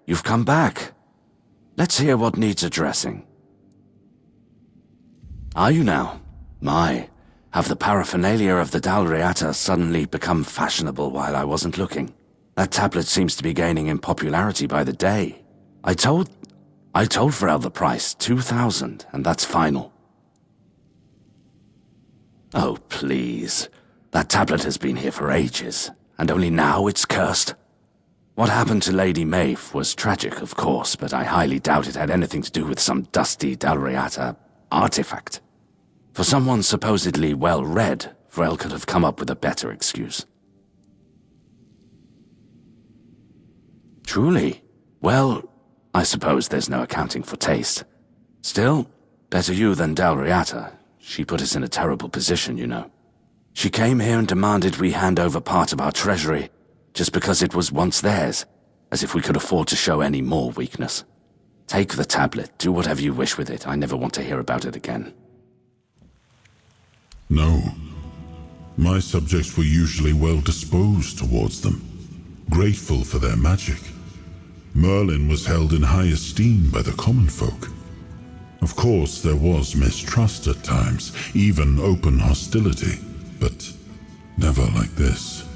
you've come back. Let's hear what needs addressing. Are you now? My, have the paraphernalia of the Dalriata suddenly become fashionable while I wasn't looking? That tablet seems to be gaining in popularity by the day. I told Varel the price, 2,000, and that's final. Oh, please. That tablet has been here for ages, and only now it's cursed. What happened to Lady Maeve was tragic, of course, but I highly doubt it had anything to do with some dusty Dalriata artifact. For someone supposedly well-read, Varel could have come up with a better excuse. Truly? Well, I suppose there's no accounting for taste. Still, better you than Dalriata. She put us in a terrible position, you know. She came here and demanded we hand over part of our treasury, just because it was once theirs, as if we could afford to show any more weakness. Take the tablet, do whatever you wish with it. I never want to hear about it again. No. My subjects were usually well disposed towards them, grateful for their magic. Merlin was held in high esteem by the common folk. Of course, there was mistrust at times, even open hostility, but never like this.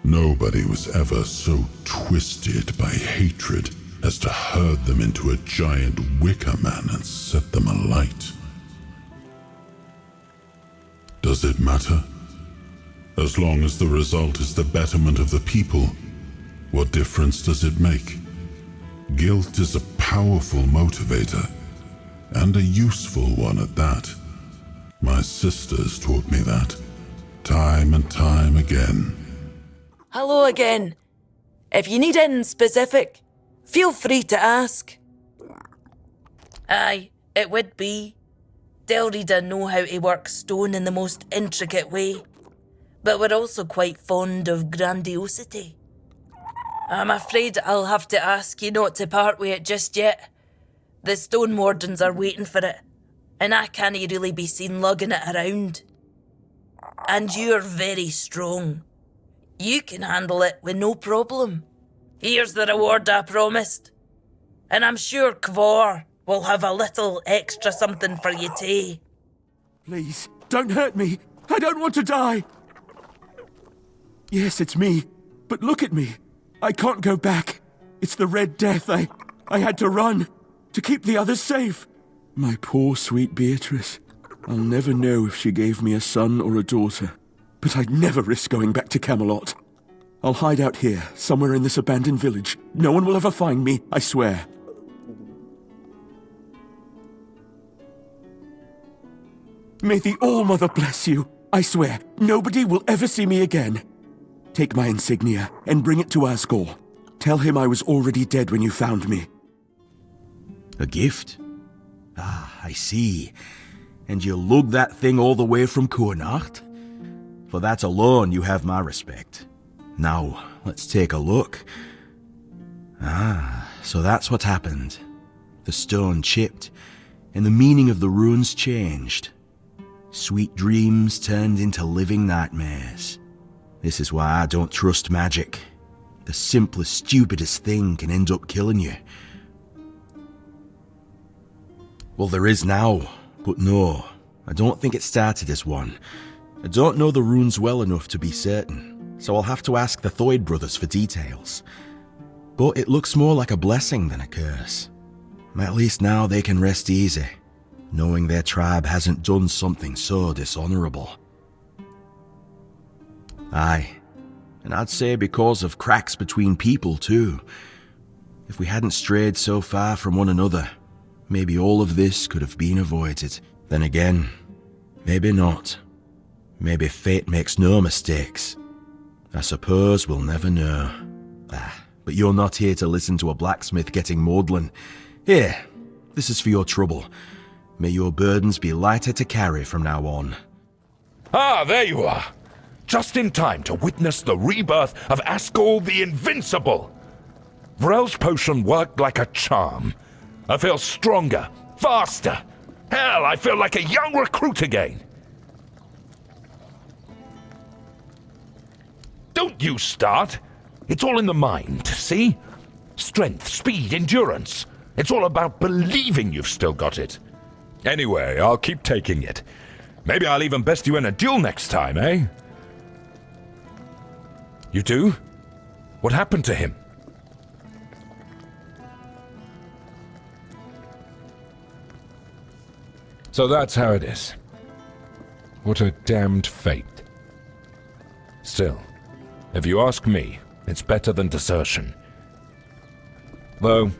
Nobody was ever so twisted by hatred as to herd them into a giant wicker man and set them alight. Does it matter? As long as the result is the betterment of the people, what difference does it make? Guilt is a powerful motivator, and a useful one at that. My sisters taught me that, time and time again. Hello again. If you need anything specific, feel free to ask. Aye, it would be. Delrida know how to work stone in the most intricate way, but we're also quite fond of grandiosity. I'm afraid I'll have to ask you not to part with it just yet. The stone wardens are waiting for it, and I can't really be seen lugging it around. And you're very strong. You can handle it with no problem. Here's the reward I promised. And I'm sure Kvor will have a little extra something for you too. Please, don't hurt me. I don't want to die. Yes, it's me. But look at me. I can't go back. It's the Red Death. I had to run to keep the others safe. My poor, sweet Beatrice. I'll never know if she gave me a son or a daughter. But I'd never risk going back to Camelot. I'll hide out here, somewhere in this abandoned village. No one will ever find me, I swear. May the All-Mother bless you. I swear, nobody will ever see me again. Take my insignia and bring it to Asgore. Tell him I was already dead when you found me. A gift? Ah, I see. And you lugged that thing all the way from Cornart? For that alone you have my respect. Now, let's take a look. Ah, so that's what happened. The stone chipped, and the meaning of the runes changed. Sweet dreams turned into living nightmares. This is why I don't trust magic. The simplest, stupidest thing can end up killing you. Well, there is now, but no, I don't think it started as one. I don't know the runes well enough to be certain, so I'll have to ask the Thoyd brothers for details. But it looks more like a blessing than a curse. At least now they can rest easy, knowing their tribe hasn't done something so dishonorable. Aye, and I'd say because of cracks between people too. If we hadn't strayed so far from one another, maybe all of this could have been avoided. Then again, maybe not. Maybe fate makes no mistakes. I suppose we'll never know. But you're not here to listen to a blacksmith getting maudlin. Here, this is for your trouble. May your burdens be lighter to carry from now on. Ah, there you are. Just in time to witness the rebirth of Asgore the Invincible. Vrel's potion worked like a charm. I feel stronger, faster. Hell, I feel like a young recruit again. Don't you start. It's all in the mind, see? Strength, speed, endurance. It's all about believing you've still got it. Anyway, I'll keep taking it. Maybe I'll even best you in a duel next time, eh? You do? What happened to him? So that's how it is. What a damned fate. Still, if you ask me, it's better than desertion. Though,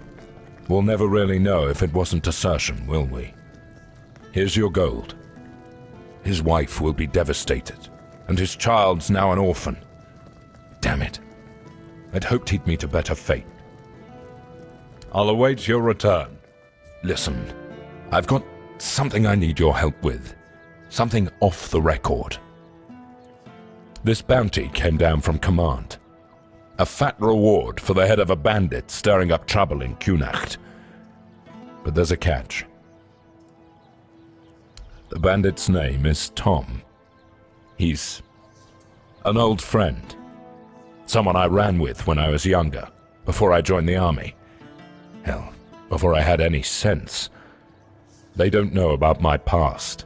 we'll never really know if it wasn't desertion, will we? Here's your gold. His wife will be devastated, and his child's now an orphan. Damn it. I'd hoped he'd meet a better fate. I'll await your return. Listen, I've got something I need your help with. Something off the record. This bounty came down from command. A fat reward for the head of a bandit stirring up trouble in Kunacht. But there's a catch. The bandit's name is Tom. He's an old friend. Someone I ran with when I was younger, before I joined the army. Hell, before I had any sense. They don't know about my past.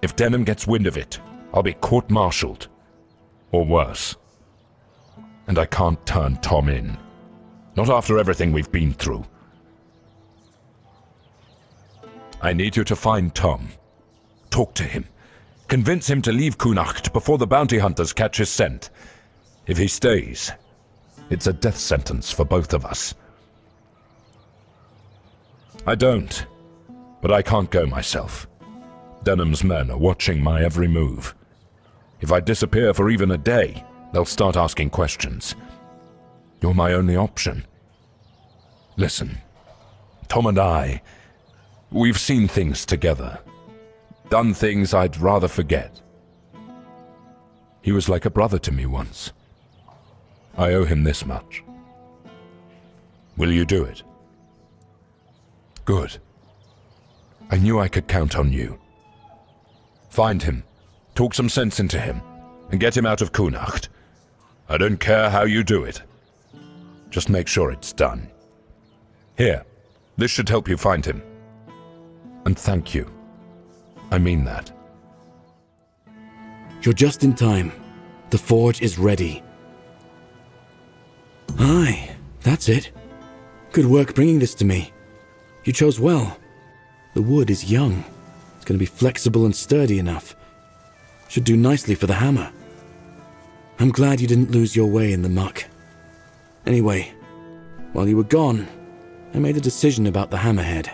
If Denham gets wind of it, I'll be court-martialed. Or worse. And I can't turn Tom in. Not after everything we've been through. I need you to find Tom. Talk to him. Convince him to leave Kunacht before the bounty hunters catch his scent. If he stays, it's a death sentence for both of us. I don't, but I can't go myself. Denham's men are watching my every move. If I disappear for even a day, they'll start asking questions. You're my only option. Listen, Tom and I, we've seen things together. Done things I'd rather forget. He was like a brother to me once. I owe him this much. Will you do it? Good. I knew I could count on you. Find him, talk some sense into him, and get him out of Kunacht. I don't care how you do it. Just make sure it's done. Here, this should help you find him. And thank you. I mean that. You're just in time. The forge is ready. Aye, that's it. Good work bringing this to me. You chose well. The wood is young. It's going to be flexible and sturdy enough. Should do nicely for the hammer. I'm glad you didn't lose your way in the muck. Anyway, while you were gone, I made a decision about the hammerhead.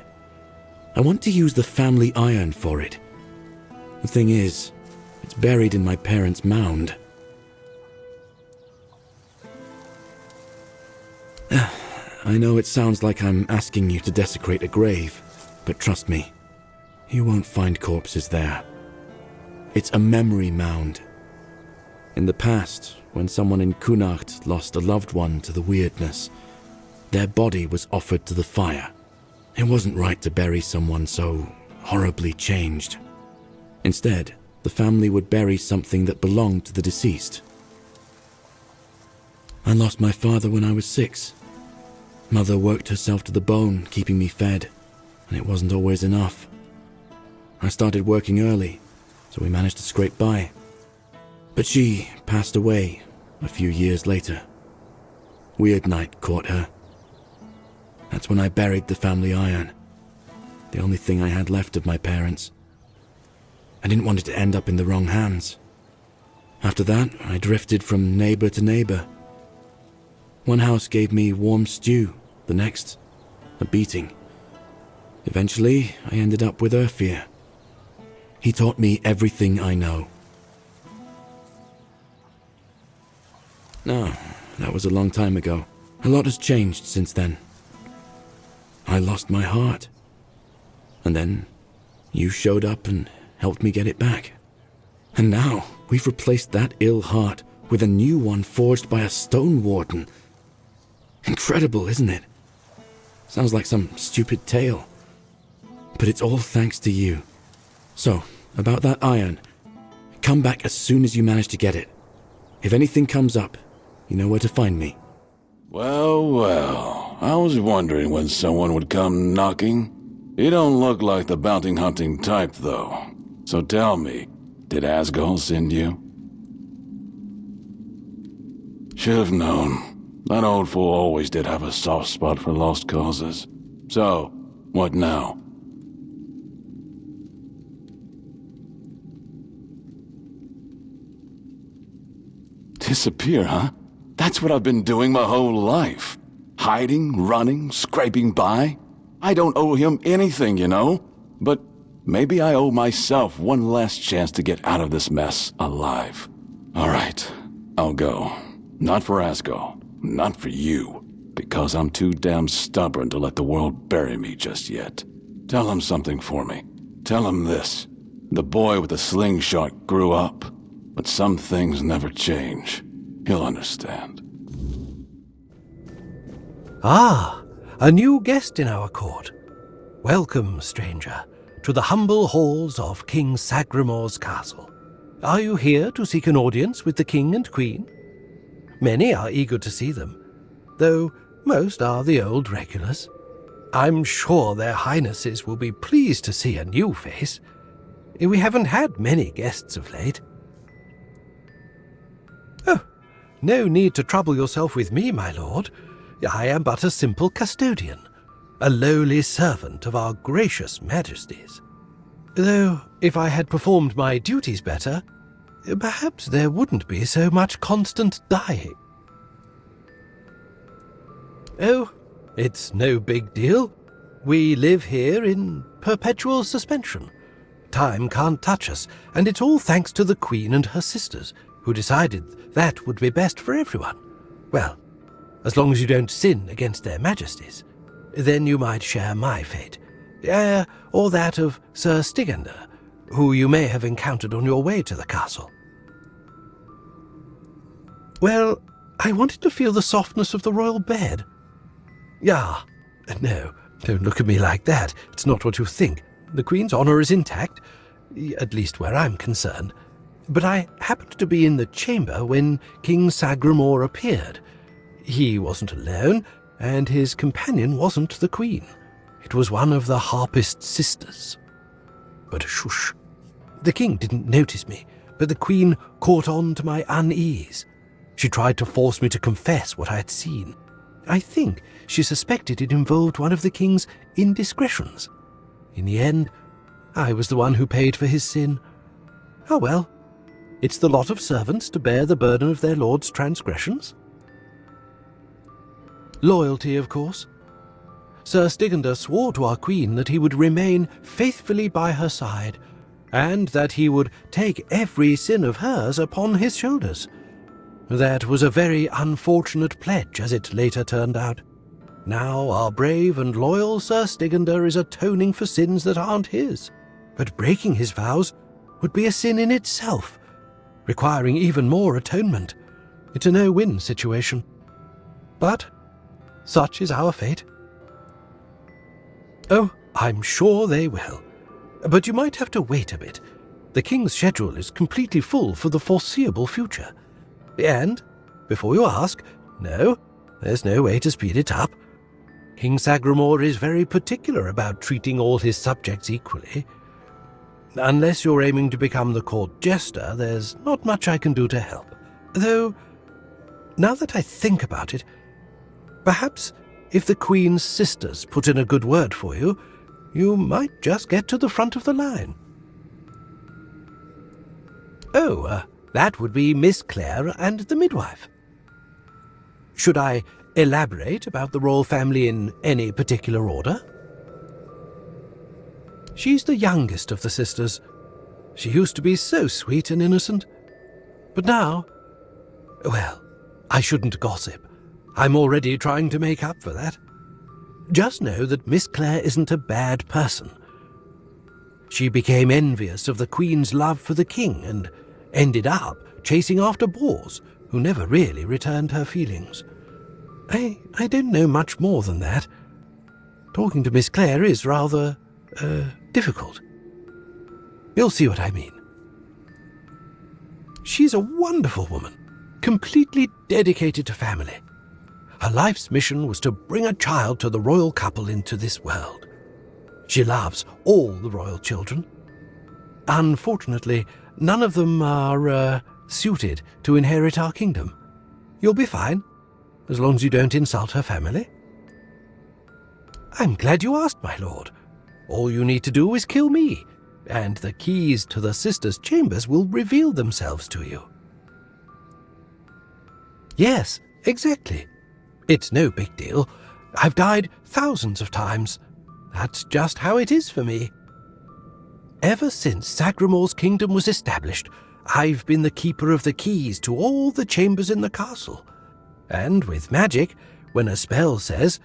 I want to use the family iron for it. The thing is, it's buried in my parents' mound. I know it sounds like I'm asking you to desecrate a grave, but trust me, you won't find corpses there. It's a memory mound. In the past, when someone in Kunacht lost a loved one to the weirdness, their body was offered to the fire. It wasn't right to bury someone so horribly changed. Instead, the family would bury something that belonged to the deceased. I lost my father when I was 6. Mother worked herself to the bone, keeping me fed, and it wasn't always enough. I started working early, so we managed to scrape by. But she passed away a few years later. Weird night caught her. That's when I buried the family iron, the only thing I had left of my parents. I didn't want it to end up in the wrong hands. After that, I drifted from neighbor to neighbor. One house gave me warm stew, the next, a beating. Eventually, I ended up with Urfir. He taught me everything I know. No, that was a long time ago. A lot has changed since then. I lost my heart. And then, you showed up and helped me get it back. And now, we've replaced that ill heart with a new one forged by a stone warden. Incredible, isn't it? Sounds like some stupid tale. But it's all thanks to you. So, about that iron, come back as soon as you manage to get it. If anything comes up, you know where to find me. Well, well. I was wondering when someone would come knocking. You don't look like the bounty hunting type, though. So tell me, did Asgol send you? Should have known. That old fool always did have a soft spot for lost causes. So, what now? Disappear, huh? That's what I've been doing my whole life. Hiding, running, scraping by. I don't owe him anything, you know? But maybe I owe myself one last chance to get out of this mess alive. All right, I'll go. Not for Asgol, not for you, because I'm too damn stubborn to let the world bury me just yet. Tell him something for me. Tell him this. The boy with the slingshot grew up, but some things never change. He'll understand. Ah, a new guest in our court. Welcome, stranger, to the humble halls of King Sagramor's castle. Are you here to seek an audience with the king and queen? Many are eager to see them, though most are the old regulars. I'm sure their highnesses will be pleased to see a new face. We haven't had many guests of late. Oh, no need to trouble yourself with me, my lord. I am but a simple custodian, a lowly servant of our gracious majesties. Though, if I had performed my duties better, perhaps there wouldn't be so much constant dying. Oh, it's no big deal. We live here in perpetual suspension. Time can't touch us, and it's all thanks to the Queen and her sisters, who decided that would be best for everyone. Well, as long as you don't sin against their majesties, then you might share my fate. Or that of Sir Stygander, who you may have encountered on your way to the castle. Well, I wanted to feel the softness of the royal bed. No, don't look at me like that. It's not what you think. The Queen's honour is intact, at least where I'm concerned. But I happened to be in the chamber when King Sagramor appeared. He wasn't alone, and his companion wasn't the Queen. It was one of the Harpist sisters. But shush. The king didn't notice me, but the Queen caught on to my unease. She tried to force me to confess what I had seen. I think she suspected it involved one of the king's indiscretions. In the end, I was the one who paid for his sin. Oh well, it's the lot of servants to bear the burden of their lord's transgressions. Loyalty, of course. Sir Stygander swore to our queen that he would remain faithfully by her side, and that he would take every sin of hers upon his shoulders. That was a very unfortunate pledge, as it later turned out. Now our brave and loyal Sir Stygander is atoning for sins that aren't his. But breaking his vows would be a sin in itself, requiring even more atonement. It's a no-win situation. But such is our fate. Oh, I'm sure they will. But you might have to wait a bit. The king's schedule is completely full for the foreseeable future. And, before you ask, no, there's no way to speed it up. King Sagramor is very particular about treating all his subjects equally. Unless you're aiming to become the court jester, there's not much I can do to help. Though, now that I think about it, perhaps if the Queen's sisters put in a good word for you, you might just get to the front of the line. Oh, that would be Miss Clare and the midwife. Should I elaborate about the royal family in any particular order? She's the youngest of the sisters. She used to be so sweet and innocent. But now, well, I shouldn't gossip. I'm already trying to make up for that. Just know that Miss Clare isn't a bad person. She became envious of the Queen's love for the king and ended up chasing after boars who never really returned her feelings. I don't know much more than that. Talking to Miss Clare is rather, difficult. You'll see what I mean. She's a wonderful woman, completely dedicated to family. Her life's mission was to bring a child to the royal couple into this world. She loves all the royal children. Unfortunately, none of them are, suited to inherit our kingdom. You'll be fine, as long as you don't insult her family. I'm glad you asked, my lord. All you need to do is kill me, and the keys to the sisters' chambers will reveal themselves to you. Yes, exactly. It's no big deal. I've died thousands of times. That's just how it is for me. Ever since Sagramor's kingdom was established, I've been the keeper of the keys to all the chambers in the castle. And with magic, when a spell says,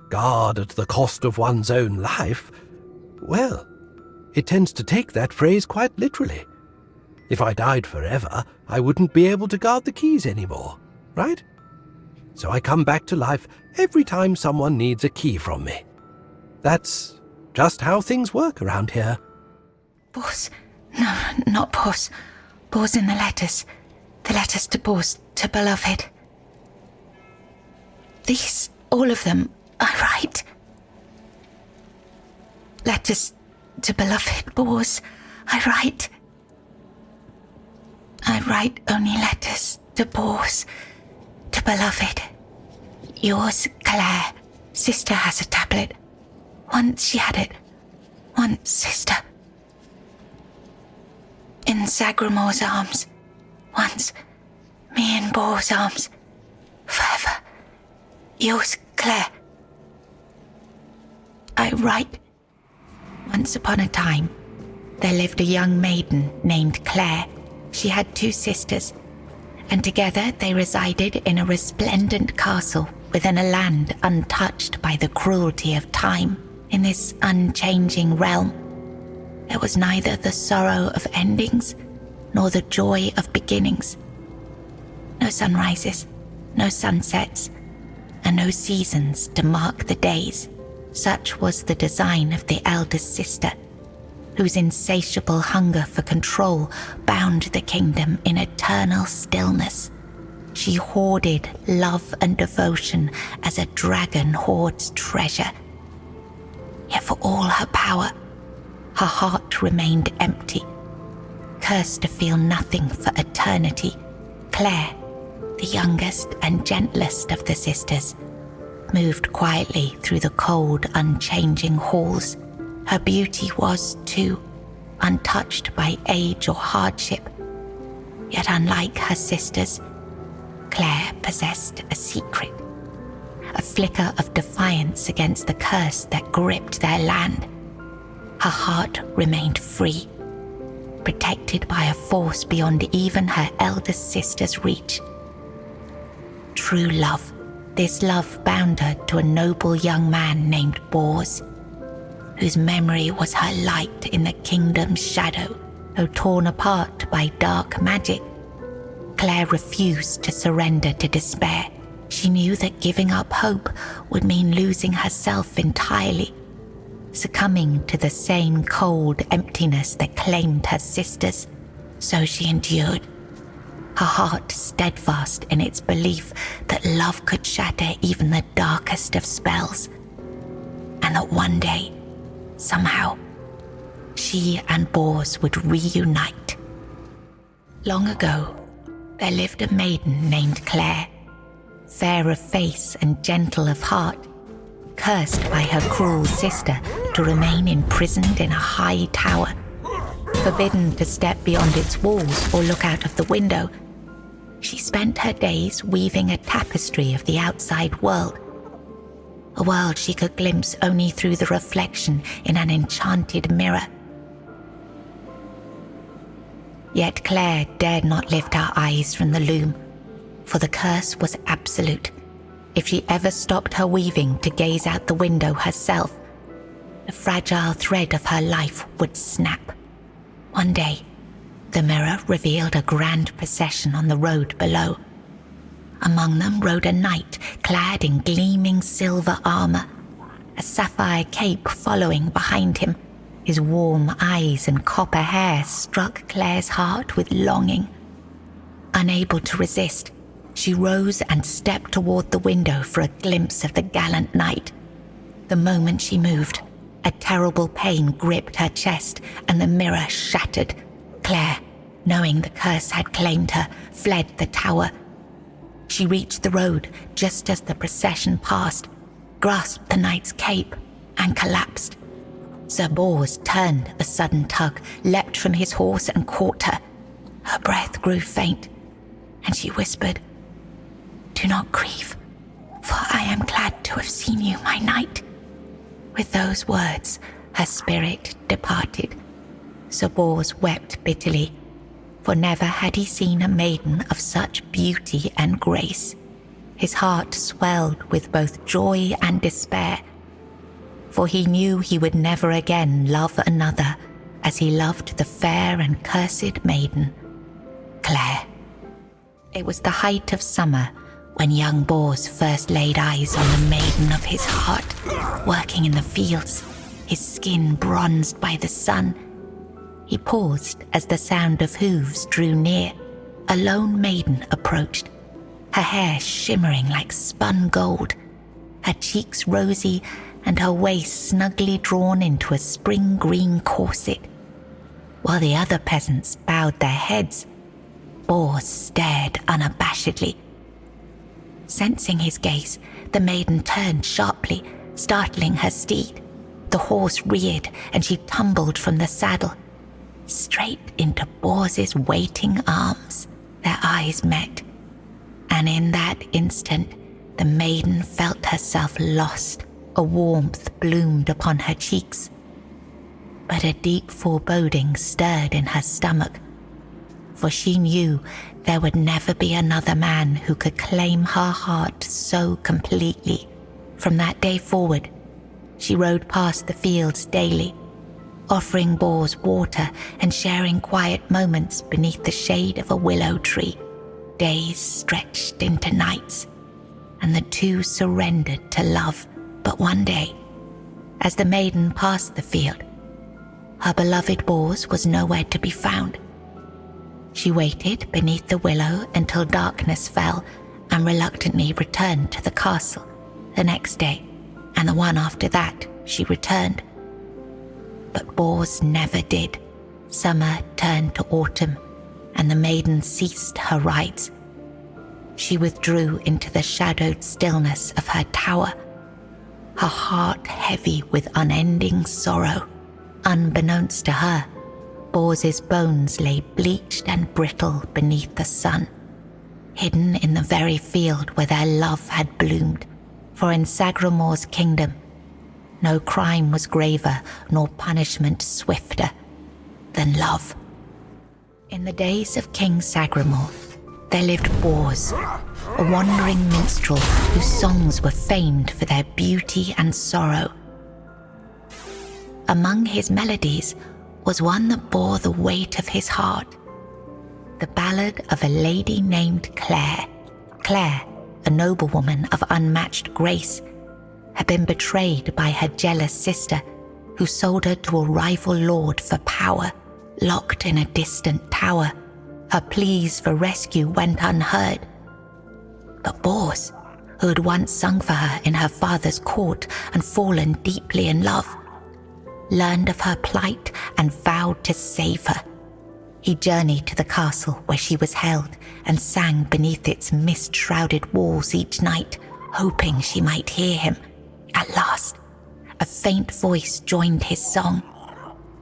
"Guard at the cost of one's own life," well, it tends to take that phrase quite literally. If I died forever, I wouldn't be able to guard the keys anymore, right? So I come back to life every time someone needs a key from me. That's just how things work around here. Boss. No, not Boss. Boss in the letters. The letters to Boss, to beloved. These, all of them, I write. Letters to beloved Boss, I write. I write only letters to Boss, to beloved. Yours, Claire. Sister has a tablet. Once she had it. Once, sister. In Sagramor's arms. Once, me in Bo's arms. Forever. Yours, Claire. I write. Once upon a time, there lived a young maiden named Claire. She had 2 sisters, and together they resided in a resplendent castle within a land untouched by the cruelty of time. In this unchanging realm, there was neither the sorrow of endings nor the joy of beginnings. No sunrises, no sunsets, and no seasons to mark the days. Such was the design of the eldest sister, whose insatiable hunger for control bound the kingdom in eternal stillness. She hoarded love and devotion as a dragon hoards treasure. Yet for all her power, her heart remained empty. Cursed to feel nothing for eternity, Claire, the youngest and gentlest of the sisters, moved quietly through the cold, unchanging halls. Her beauty was, too, untouched by age or hardship. Yet unlike her sisters, Claire possessed a secret, a flicker of defiance against the curse that gripped their land. Her heart remained free, protected by a force beyond even her eldest sister's reach. True love. This love bound her to a noble young man named Bors, whose memory was her light in the kingdom's shadow, though torn apart by dark magic. Claire refused to surrender to despair. She knew that giving up hope would mean losing herself entirely, succumbing to the same cold emptiness that claimed her sisters. So she endured, her heart steadfast in its belief that love could shatter even the darkest of spells, and that one day, somehow, she and Bors would reunite. Long ago, there lived a maiden named Claire, fair of face and gentle of heart, cursed by her cruel sister to remain imprisoned in a high tower, forbidden to step beyond its walls or look out of the window. She spent her days weaving a tapestry of the outside world, a world she could glimpse only through the reflection in an enchanted mirror. Yet Claire dared not lift her eyes from the loom, for the curse was absolute. If she ever stopped her weaving to gaze out the window herself, the fragile thread of her life would snap. One day, the mirror revealed a grand procession on the road below. Among them rode a knight clad in gleaming silver armor, a sapphire cape following behind him. His warm eyes and copper hair struck Claire's heart with longing. Unable to resist, She rose and stepped toward the window for a glimpse of the gallant knight. The moment she moved, a terrible pain gripped her chest and the mirror shattered. Claire, knowing the curse had claimed her, fled the tower. She reached the road just as the procession passed, grasped the knight's cape, and collapsed. Sir Bors turned a sudden tug, leapt from his horse and caught her. Her breath grew faint, and she whispered, "Do not grieve, for I am glad to have seen you, my knight." With those words, her spirit departed. Sir Bors wept bitterly, for never had he seen a maiden of such beauty and grace. His heart swelled with both joy and despair, for he knew he would never again love another as he loved the fair and cursed maiden, Claire. It was the height of summer when young Bors first laid eyes on the maiden of his heart, working in the fields, his skin bronzed by the sun. He paused as the sound of hooves drew near. A lone maiden approached, her hair shimmering like spun gold, her cheeks rosy and her waist snugly drawn into a spring green corset. While the other peasants bowed their heads, Bors stared unabashedly. Sensing his gaze, the maiden turned sharply, startling her steed. The horse reared and she tumbled from the saddle, straight into Bors's waiting arms. Their eyes met, and in that instant, the maiden felt herself lost. A warmth bloomed upon her cheeks, but a deep foreboding stirred in her stomach, for she knew there would never be another man who could claim her heart so completely. From that day forward, she rode past the fields daily, offering Bors water and sharing quiet moments beneath the shade of a willow tree. Days stretched into nights, and the two surrendered to love. But one day, as the maiden passed the field, her beloved Bors was nowhere to be found. She waited beneath the willow until darkness fell and reluctantly returned to the castle. The next day, and the one after that, she returned. But Bors never did. Summer turned to autumn, and the maiden ceased her rides. She withdrew into the shadowed stillness of her tower, her heart heavy with unending sorrow. Unbeknownst to her, Bors's bones lay bleached and brittle beneath the sun, hidden in the very field where their love had bloomed. For in Sagramor's kingdom, no crime was graver nor punishment swifter than love. In the days of King Sagramor, there lived Bors, a wandering minstrel whose songs were famed for their beauty and sorrow. Among his melodies was one that bore the weight of his heart, the ballad of a lady named Claire. Claire, a noblewoman of unmatched grace, had been betrayed by her jealous sister, who sold her to a rival lord for power. Locked in a distant tower, her pleas for rescue went unheard. But Bors, who had once sung for her in her father's court and fallen deeply in love, learned of her plight and vowed to save her. He journeyed to the castle where she was held and sang beneath its mist-shrouded walls each night, hoping she might hear him. At last, a faint voice joined his song.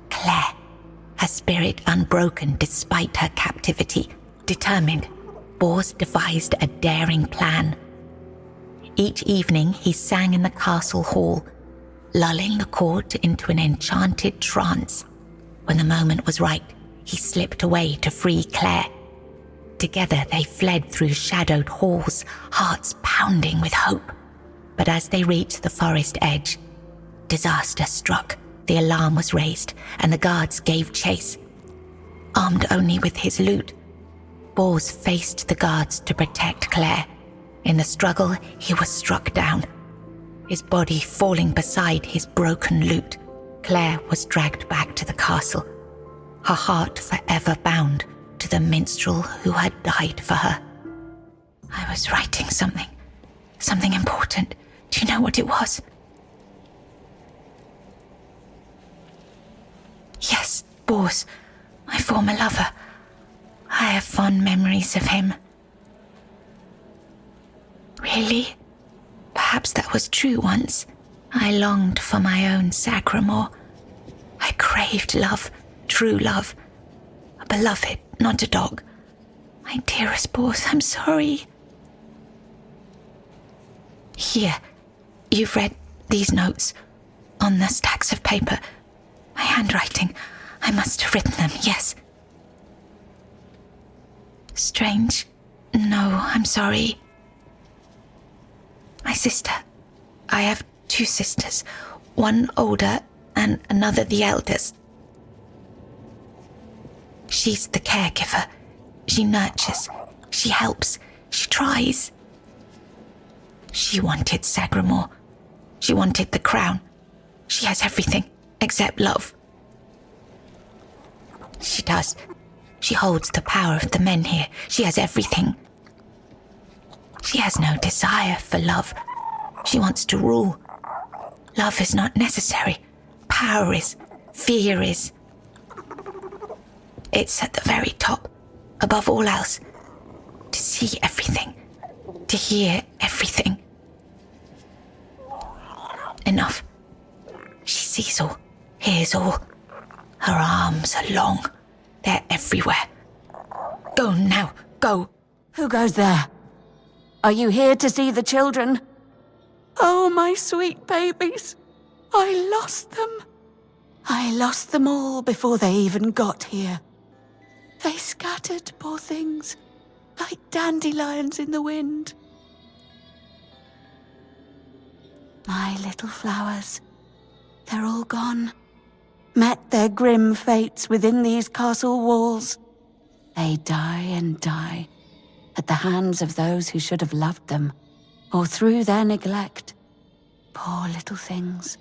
Claire, her spirit unbroken despite her captivity, determined, Bors devised a daring plan. Each evening he sang in the castle hall, lulling the court into an enchanted trance. When the moment was right, he slipped away to free Claire. Together they fled through shadowed halls, hearts pounding with hope. But as they reached the forest edge, disaster struck. The alarm was raised, and the guards gave chase. Armed only with his lute, Bors faced the guards to protect Claire. In the struggle, he was struck down, his body falling beside his broken lute. Claire was dragged back to the castle, her heart forever bound to the minstrel who had died for her. I was writing something. Something important. Do you know what it was? Yes, Bors, my former lover. I have fond memories of him. Really? Perhaps that was true once. I longed for my own Sagramore. I craved love, true love. A beloved, not a dog. My dearest Bors, I'm sorry. Here, you've read these notes on the stacks of paper. My handwriting. I must have written them, yes. Strange. No, I'm sorry. My sister. I have 2 sisters. One older and another the eldest. She's the caregiver. She nurtures. She helps. She tries. She wanted Sagramore. She wanted the crown. She has everything except love. She does. She holds the power of the men here. She has everything. She has no desire for love. She wants to rule. Love is not necessary. Power is. Fear is. It's at the very top, above all else. To see everything. To hear everything. Enough. She sees all, hears all. Her arms are long. They're everywhere. Go now, go. Who goes there? Are you here to see the children? Oh, my sweet babies. I lost them. I lost them all before they even got here. They scattered, poor things, like dandelions in the wind. My little flowers, they're all gone. Met their grim fates within these castle walls. They die and die at the hands of those who should have loved them, or through their neglect. Poor little things.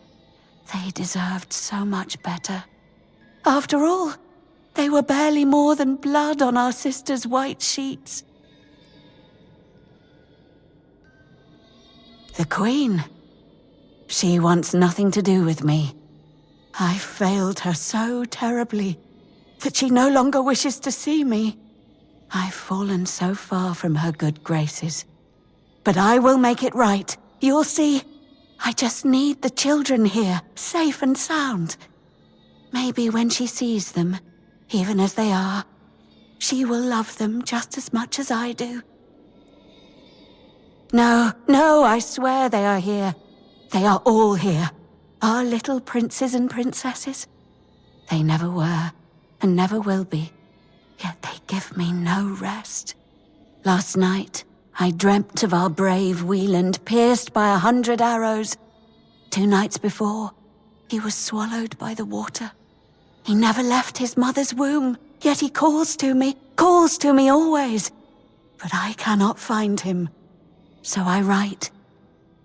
They deserved so much better. After all, they were barely more than blood on our sister's white sheets. The Queen. She wants nothing to do with me. I failed her so terribly that she no longer wishes to see me. I've fallen so far from her good graces. But I will make it right. You'll see. I just need the children here, safe and sound. Maybe when she sees them, even as they are, she will love them just as much as I do. No, I swear they are here. They are all here. Our little princes and princesses. They never were, and never will be. Yet they give me no rest. Last night, I dreamt of our brave Wieland pierced by 100 arrows. 2 nights before, he was swallowed by the water. He never left his mother's womb, yet he calls to me always. But I cannot find him. So I write.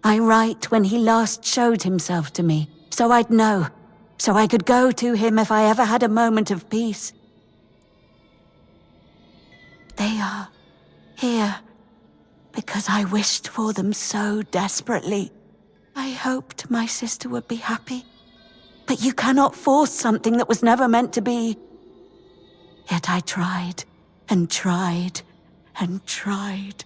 I write when he last showed himself to me, so I'd know, so I could go to him if I ever had a moment of peace. They are here because I wished for them so desperately. I hoped my sister would be happy, but you cannot force something that was never meant to be. Yet I tried and tried and tried.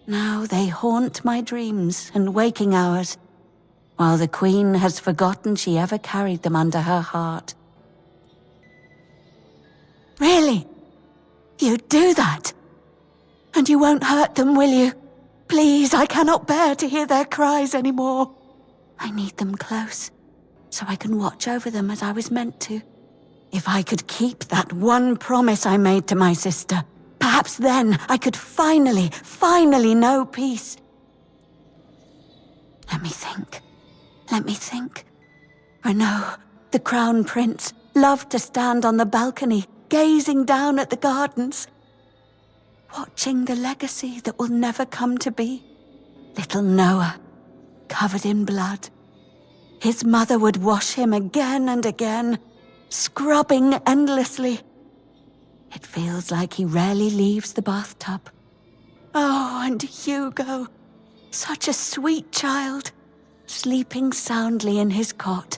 Now they haunt my dreams and waking hours, while the Queen has forgotten she ever carried them under her heart. Really? You'd do that? And you won't hurt them, will you? Please, I cannot bear to hear their cries anymore. I need them close, so I can watch over them as I was meant to. If I could keep that one promise I made to my sister, perhaps then I could finally know peace. Let me think. Renaud, the Crown Prince, loved to stand on the balcony, gazing down at the gardens, watching the legacy that will never come to be. Little Noah, covered in blood. His mother would wash him again and again, scrubbing endlessly. It feels like he rarely leaves the bathtub. Oh, and Hugo, such a sweet child, sleeping soundly in his cot,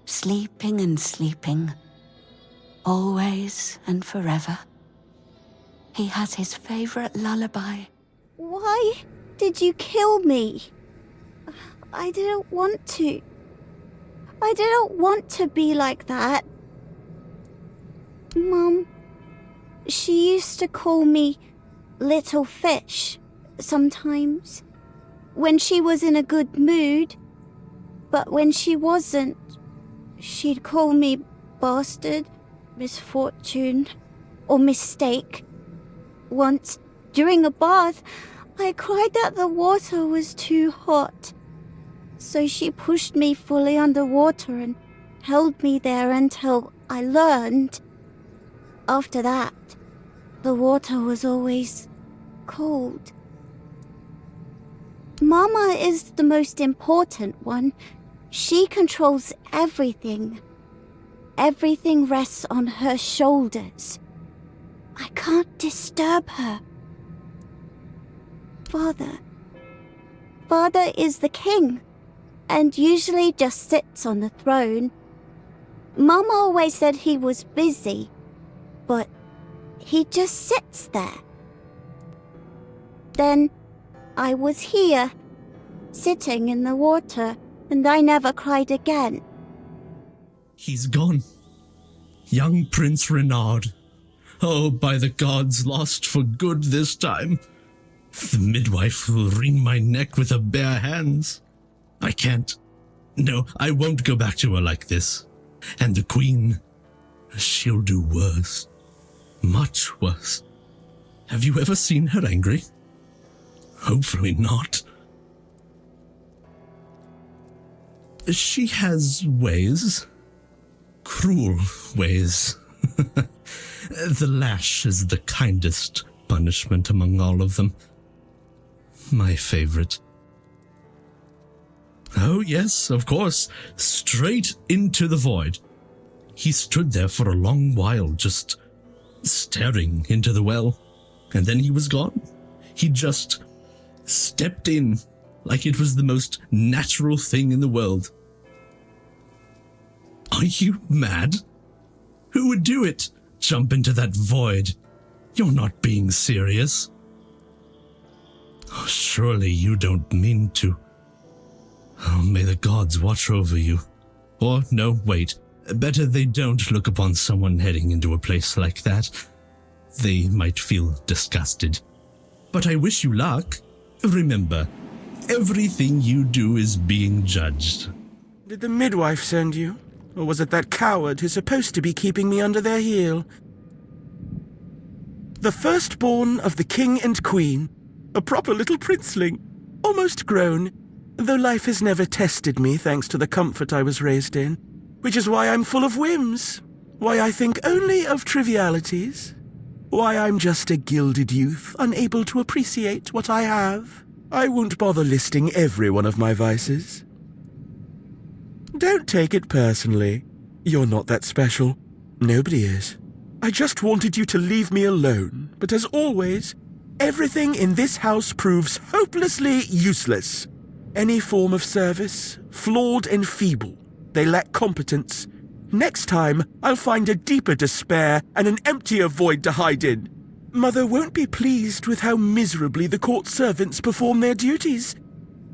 sleeping and sleeping, always and forever. He has his favorite lullaby. Why did you kill me? I didn't want to. I didn't want to be like that. Mum, she used to call me Little Fish sometimes, when she was in a good mood. But when she wasn't, she'd call me Bastard, Misfortune, or Mistake. Once, during a bath, I cried that the water was too hot. So she pushed me fully underwater and held me there until I learned. After that, the water was always cold. Mama is the most important one. She controls everything. Everything rests on her shoulders. I can't disturb her. Father is the king, and usually just sits on the throne. Mama always said he was busy, but he just sits there. Then I was here, sitting in the water, and I never cried again. He's gone. Young Prince Renard. Oh, by the gods, lost for good this time. The midwife will wring my neck with her bare hands. I can't. No, I won't go back to her like this. And the Queen, she'll do worse. Much worse. Have you ever seen her angry? Hopefully not. She has ways. Cruel ways. The lash is the kindest punishment among all of them. My favorite. Oh, yes, of course. Straight into the void. He stood there for a long while, just staring into the well. And then he was gone. He just stepped in like it was the most natural thing in the world. Are you mad? Who would do it? Jump into that void? You're not being serious. Oh, surely you don't mean to. Oh, may the gods watch over you. Or, no, wait. Better they don't look upon someone heading into a place like that. They might feel disgusted. But I wish you luck. Remember, everything you do is being judged. Did the midwife send you? Or was it that coward who's supposed to be keeping me under their heel? The firstborn of the king and queen, a proper little princeling, almost grown, though life has never tested me thanks to the comfort I was raised in, which is why I'm full of whims, why I think only of trivialities, why I'm just a gilded youth, unable to appreciate what I have. I won't bother listing every one of my vices. Don't take it personally. You're not that special. Nobody is. I just wanted you to leave me alone, but as always, everything in this house proves hopelessly useless. Any form of service, flawed and feeble. They lack competence. Next time, I'll find a deeper despair and an emptier void to hide in. Mother won't be pleased with how miserably the court servants perform their duties.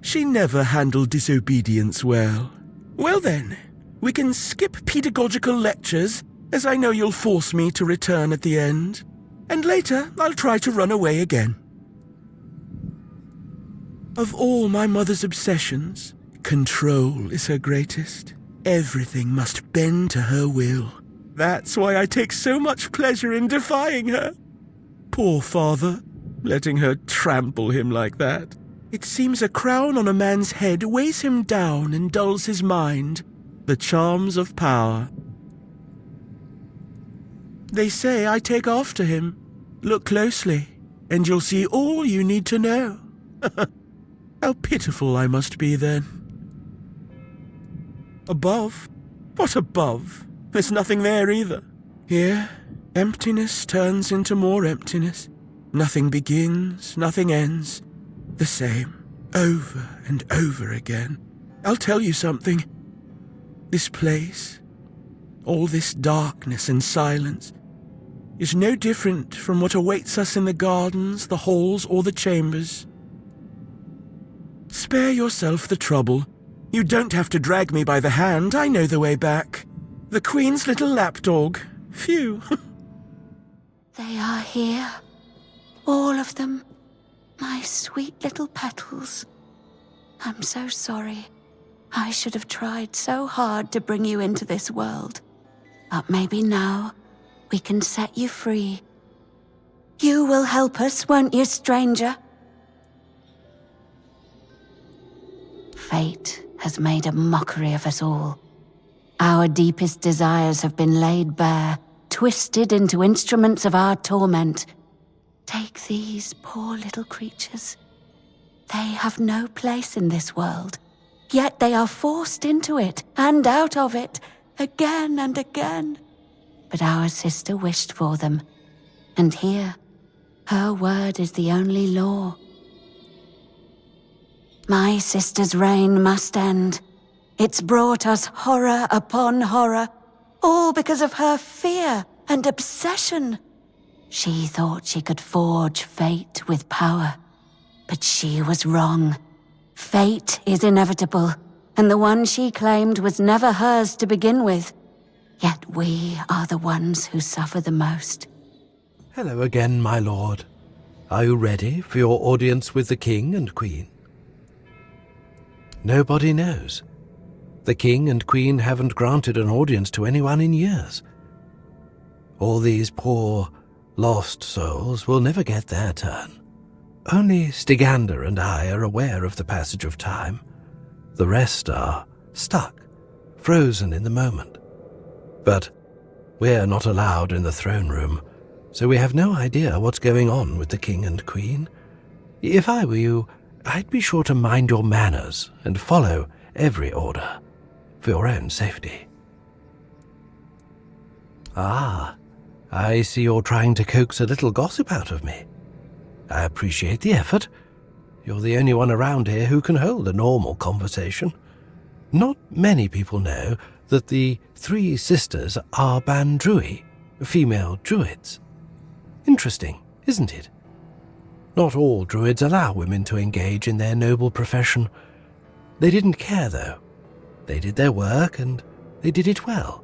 She never handled disobedience well. Well then, we can skip pedagogical lectures, as I know you'll force me to return at the end. And later, I'll try to run away again. Of all my mother's obsessions, control is her greatest. Everything must bend to her will. That's why I take so much pleasure in defying her. Poor father, letting her trample him like that. It seems a crown on a man's head weighs him down and dulls his mind. The charms of power. They say I take after him. Look closely, and you'll see all you need to know. How pitiful I must be then. Above? What above? There's nothing there either. Here, emptiness turns into more emptiness. Nothing begins, nothing ends. The same, over and over again. I'll tell you something. This place, all this darkness and silence, is no different from what awaits us in the gardens, the halls, or the chambers. Spare yourself the trouble. You don't have to drag me by the hand. I know the way back. The Queen's little lapdog. Phew. They are here. All of them. My sweet little petals. I'm so sorry. I should have tried so hard to bring you into this world. But maybe now we can set you free. You will help us, won't you, stranger? Fate has made a mockery of us all. Our deepest desires have been laid bare, twisted into instruments of our torment. Take these poor little creatures. They have no place in this world, yet they are forced into it and out of it, again and again. But our sister wished for them, and here, her word is the only law. My sister's reign must end. It's brought us horror upon horror, all because of her fear and obsession. She thought she could forge fate with power, but she was wrong. Fate is inevitable, and the one she claimed was never hers to begin with. Yet we are the ones who suffer the most. Hello again, my lord. Are you ready for your audience with the king and queen? Nobody knows. The king and queen haven't granted an audience to anyone in years. All these poor, lost souls will never get their turn. Only Stygander and I are aware of the passage of time. The rest are stuck, frozen in the moment. But we're not allowed in the throne room, so we have no idea what's going on with the king and queen. If I were you, I'd be sure to mind your manners and follow every order, for your own safety. Ah, I see you're trying to coax a little gossip out of me. I appreciate the effort. You're the only one around here who can hold a normal conversation. Not many people know that the 3 sisters are Bandrui, female druids. Interesting, isn't it? Not all druids allow women to engage in their noble profession. They didn't care, though. They did their work, and they did it well.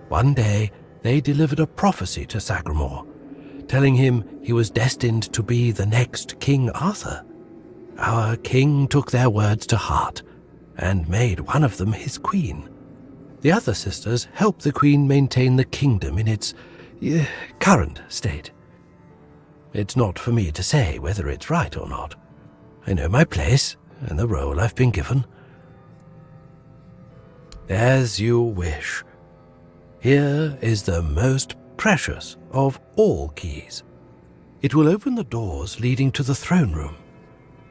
One day, they delivered a prophecy to Sagramore, telling him he was destined to be the next King Arthur. Our king took their words to heart, and made one of them his queen. The other sisters helped the queen maintain the kingdom in its current state. It's not for me to say whether it's right or not. I know my place and the role I've been given. As you wish. Here is the most precious of all keys. It will open the doors leading to the throne room.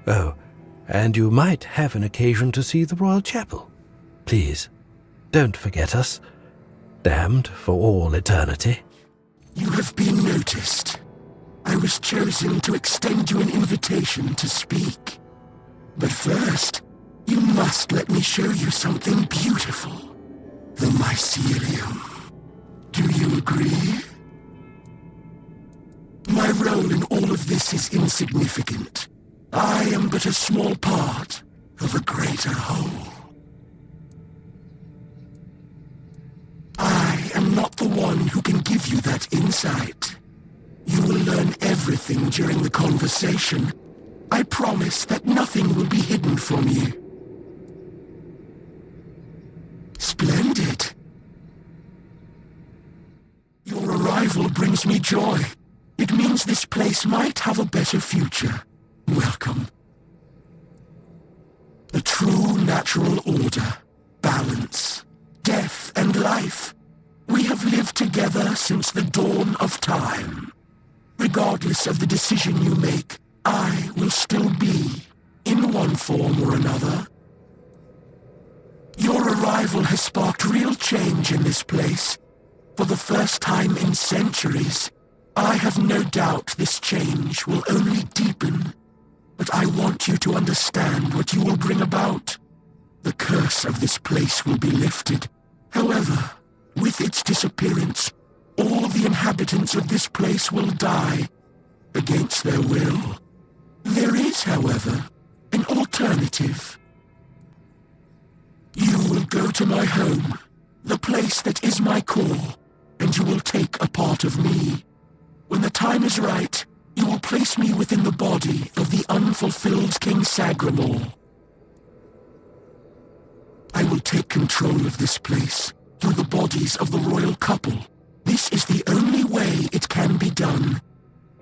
Oh, and you might have an occasion to see the royal chapel. Please, don't forget us. Damned for all eternity. You have been noticed. I was chosen to extend you an invitation to speak. But first, you must let me show you something beautiful. The mycelium. Do you agree? My role in all of this is insignificant. I am but a small part of a greater whole. I am not the one who can give you that insight. You will learn everything during the conversation. I promise that nothing will be hidden from you. Splendid. Your arrival brings me joy. It means this place might have a better future. Welcome. The true natural order, balance, death and life. We have lived together since the dawn of time. Regardless of the decision you make, I will still be, in one form or another. Your arrival has sparked real change in this place. For the first time in centuries, I have no doubt this change will only deepen, but I want you to understand what you will bring about. The curse of this place will be lifted. However, with its disappearance, all the inhabitants of this place will die, against their will. There is, however, an alternative. You will go to my home, the place that is my core, and you will take a part of me. When the time is right, you will place me within the body of the unfulfilled King Sagramor. I will take control of this place through the bodies of the royal couple. This is the only way it can be done.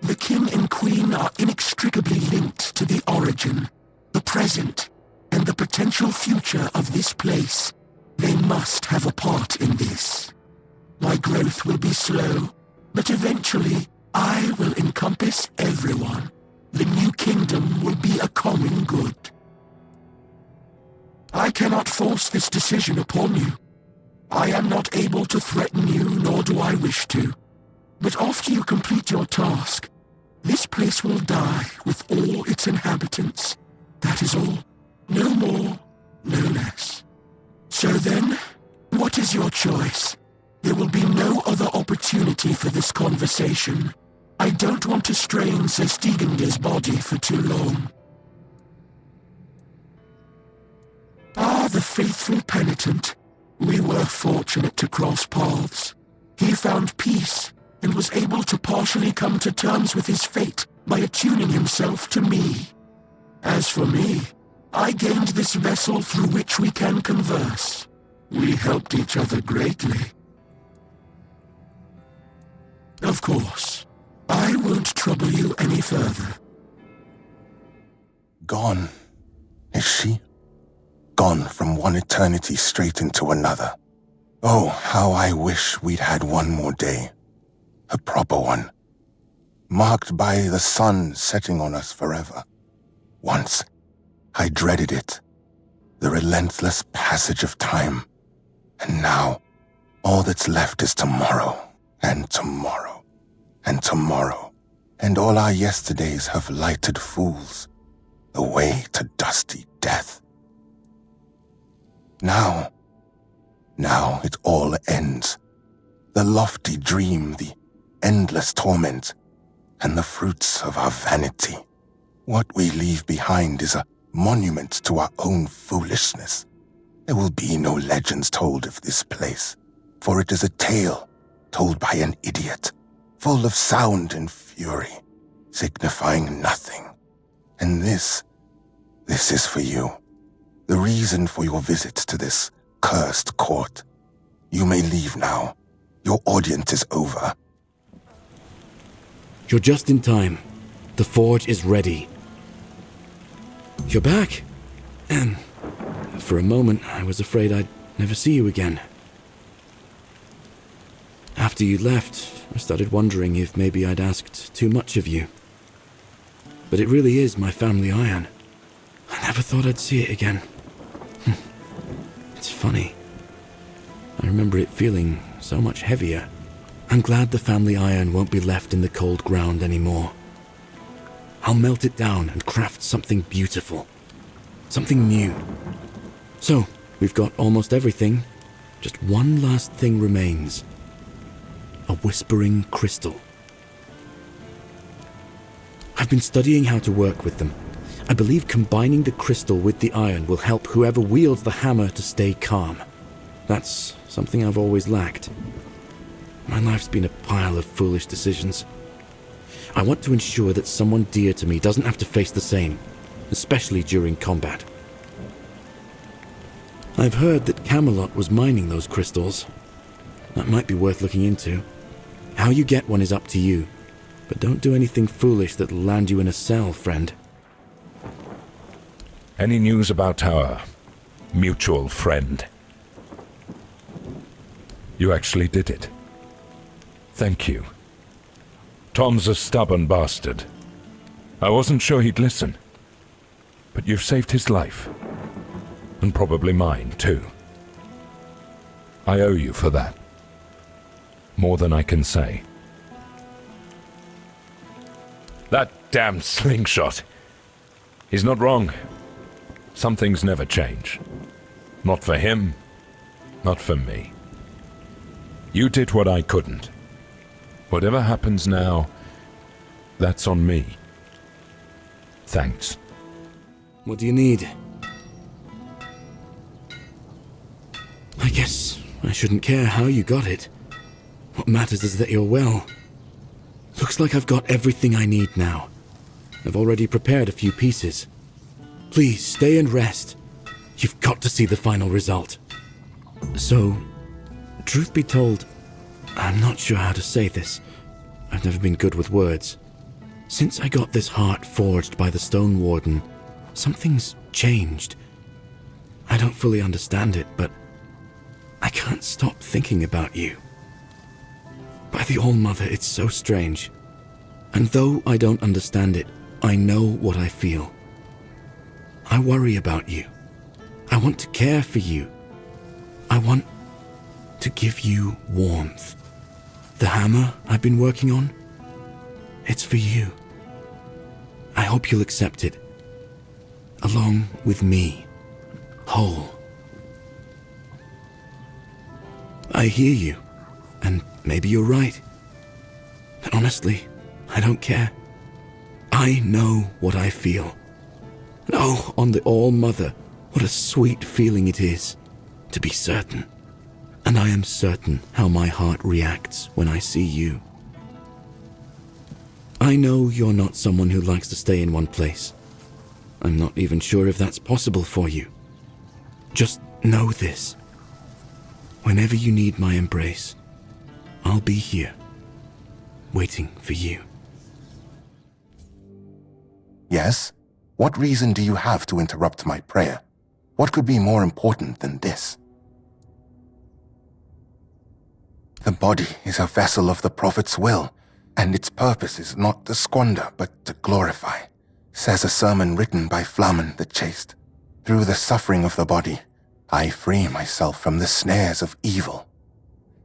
The king and queen are inextricably linked to the origin, the present, and the potential future of this place. They must have a part in this. My growth will be slow, but eventually I will encompass everyone. The new kingdom will be a common good. I cannot force this decision upon you. I am not able to threaten you, nor do I wish to. But after you complete your task, this place will die with all its inhabitants. That is all. No more, no less. So then, what is your choice? There will be no other opportunity for this conversation. I don't want to strain Sir Stegenger's body for too long. Ah, the faithful penitent. We were fortunate to cross paths. He found peace and was able to partially come to terms with his fate by attuning himself to me. As for me, I gained this vessel through which we can converse. We helped each other greatly. Of course, I won't trouble you any further. Gone, is she? Gone from one eternity straight into another. Oh, how I wish we'd had one more day. A proper one. Marked by the sun setting on us forever. Once, I dreaded it. The relentless passage of time. And now, all that's left is tomorrow, and tomorrow, and tomorrow. And all our yesterdays have lighted fools, the way to dusty death. Now it all ends. The lofty dream, the endless torment, and the fruits of our vanity. What we leave behind is a monument to our own foolishness. There will be no legends told of this place, for it is a tale told by an idiot, full of sound and fury, signifying nothing. And this is for you. The reason for your visit to this cursed court. You may leave now. Your audience is over. You're just in time. The forge is ready. You're back. And for a moment, I was afraid I'd never see you again. After you left, I started wondering if maybe I'd asked too much of you. But it really is my family iron. I never thought I'd see it again. It's funny. I remember it feeling so much heavier. I'm glad the family iron won't be left in the cold ground anymore. I'll melt it down and craft something beautiful. Something new. So, we've got almost everything. Just one last thing remains. A whispering crystal. I've been studying how to work with them. I believe combining the crystal with the iron will help whoever wields the hammer to stay calm. That's something I've always lacked. My life's been a pile of foolish decisions. I want to ensure that someone dear to me doesn't have to face the same, especially during combat. I've heard that Camelot was mining those crystals. That might be worth looking into. How you get one is up to you, but don't do anything foolish that'll land you in a cell, friend. Any news about our mutual friend? You actually did it. Thank you. Tom's a stubborn bastard. I wasn't sure he'd listen. But you've saved his life. And probably mine, too. I owe you for that. More than I can say. That damn slingshot. He's not wrong. Some things never change. Not for him, not for me. You did what I couldn't. Whatever happens now, that's on me. Thanks. What do you need? I guess I shouldn't care how you got it. What matters is that you're well. Looks like I've got everything I need now. I've already prepared a few pieces. Please, stay and rest. You've got to see the final result. So, truth be told, I'm not sure how to say this. I've never been good with words. Since I got this heart forged by the Stone Warden, something's changed. I don't fully understand it, but I can't stop thinking about you. By the All-Mother, it's so strange. And though I don't understand it, I know what I feel. I worry about you. I want to care for you. I want to give you warmth. The hammer I've been working on, it's for you. I hope you'll accept it, along with me, whole. I hear you, and maybe you're right. But honestly, I don't care. I know what I feel. Oh, on the All-Mother, what a sweet feeling it is to be certain. And I am certain how my heart reacts when I see you. I know you're not someone who likes to stay in one place. I'm not even sure if that's possible for you. Just know this. Whenever you need my embrace, I'll be here, waiting for you. Yes? What reason do you have to interrupt my prayer? What could be more important than this? The body is a vessel of the Prophet's will, and its purpose is not to squander, but to glorify, says a sermon written by Flamen the Chaste. Through the suffering of the body, I free myself from the snares of evil.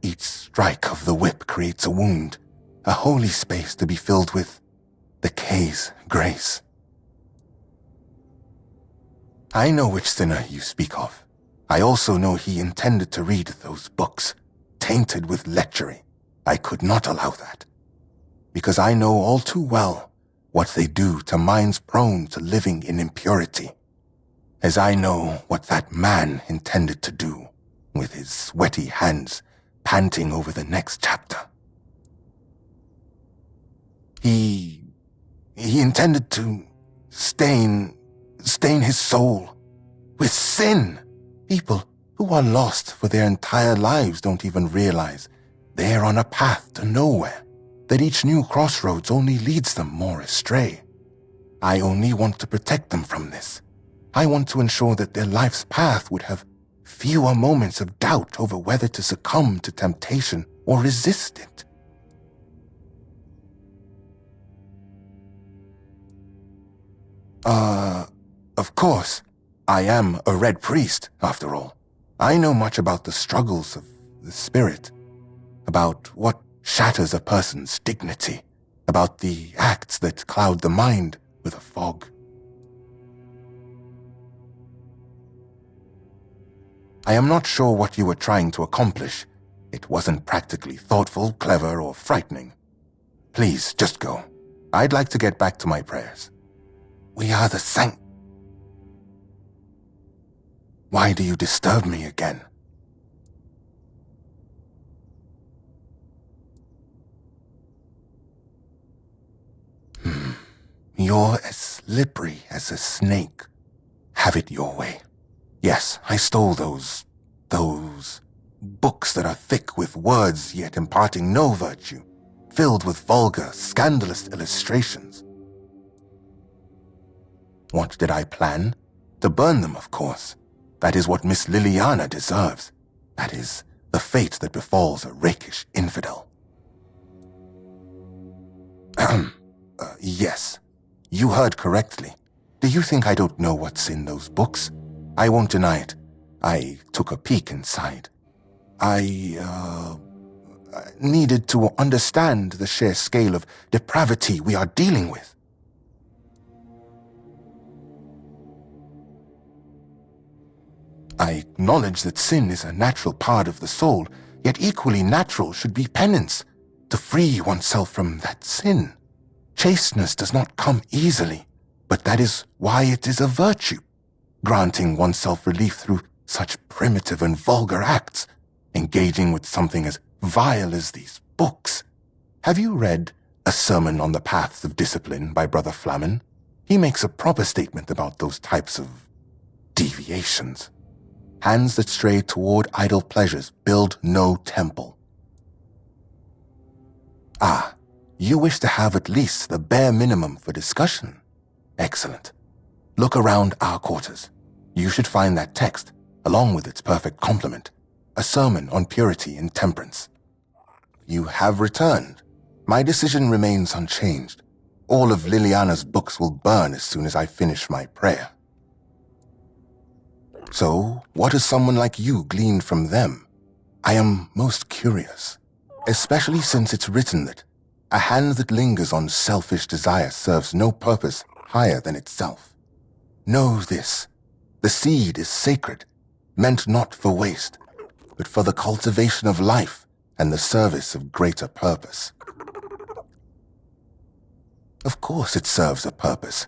Each strike of the whip creates a wound, a holy space to be filled with the K's grace. I know which sinner you speak of. I also know he intended to read those books, tainted with lechery. I could not allow that, because I know all too well what they do to minds prone to living in impurity, as I know what that man intended to do with his sweaty hands panting over the next chapter. He intended to stain his soul with sin. People who are lost for their entire lives don't even realize they're on a path to nowhere, that each new crossroads only leads them more astray. I only want to protect them from this. I want to ensure that their life's path would have fewer moments of doubt over whether to succumb to temptation or resist it. Of course, I am a Red Priest, after all. I know much about the struggles of the spirit, about what shatters a person's dignity, about the acts that cloud the mind with a fog. I am not sure what you were trying to accomplish. It wasn't practically thoughtful, clever, or frightening. Please, just go. I'd like to get back to my prayers. We are the saint. Why do you disturb me again? You're as slippery as a snake. Have it your way. Yes, I stole those books that are thick with words yet imparting no virtue, filled with vulgar, scandalous illustrations. What did I plan? To burn them, of course. That is what Miss Liliana deserves. That is the fate that befalls a rakish infidel. Yes, you heard correctly. Do you think I don't know what's in those books? I won't deny it. I took a peek inside. I needed to understand the sheer scale of depravity we are dealing with. I acknowledge that sin is a natural part of the soul, yet equally natural should be penance, to free oneself from that sin. Chasteness does not come easily, but that is why it is a virtue, granting oneself relief through such primitive and vulgar acts, engaging with something as vile as these books. Have you read A Sermon on the Paths of Discipline by Brother Flamen? He makes a proper statement about those types of deviations. Hands that stray toward idle pleasures build no temple. Ah, you wish to have at least the bare minimum for discussion. Excellent. Look around our quarters. You should find that text, along with its perfect complement, A Sermon on Purity and Temperance. You have returned. My decision remains unchanged. All of Liliana's books will burn as soon as I finish my prayer. So, what has someone like you gleaned from them? I am most curious, especially since it's written that a hand that lingers on selfish desire serves no purpose higher than itself. Know this, the seed is sacred, meant not for waste, but for the cultivation of life and the service of greater purpose. Of course it serves a purpose,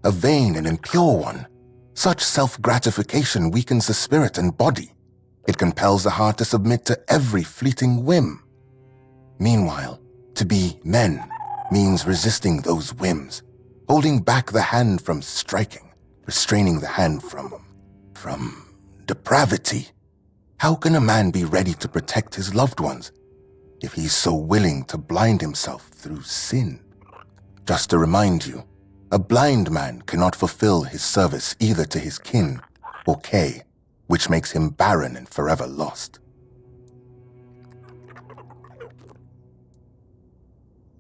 a vain and impure one. Such self-gratification weakens the spirit and body. It compels the heart to submit to every fleeting whim. Meanwhile, to be men means resisting those whims, holding back the hand from striking, restraining the hand from depravity. How can a man be ready to protect his loved ones if he's so willing to blind himself through sin? Just to remind you, a blind man cannot fulfill his service either to his kin or Kay, which makes him barren and forever lost.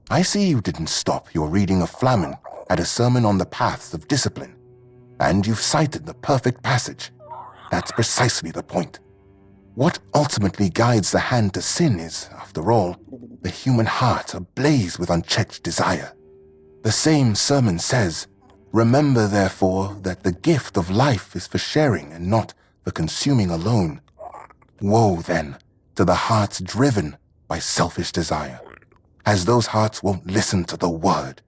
I see you didn't stop your reading of Flamen at A Sermon on the Paths of Discipline, and you've cited the perfect passage. That's precisely the point. What ultimately guides the hand to sin is, after all, the human heart ablaze with unchecked desire. The same sermon says, "Remember, therefore, that the gift of life is for sharing and not for consuming alone." Woe, then, to the hearts driven by selfish desire, as those hearts won't listen to the word.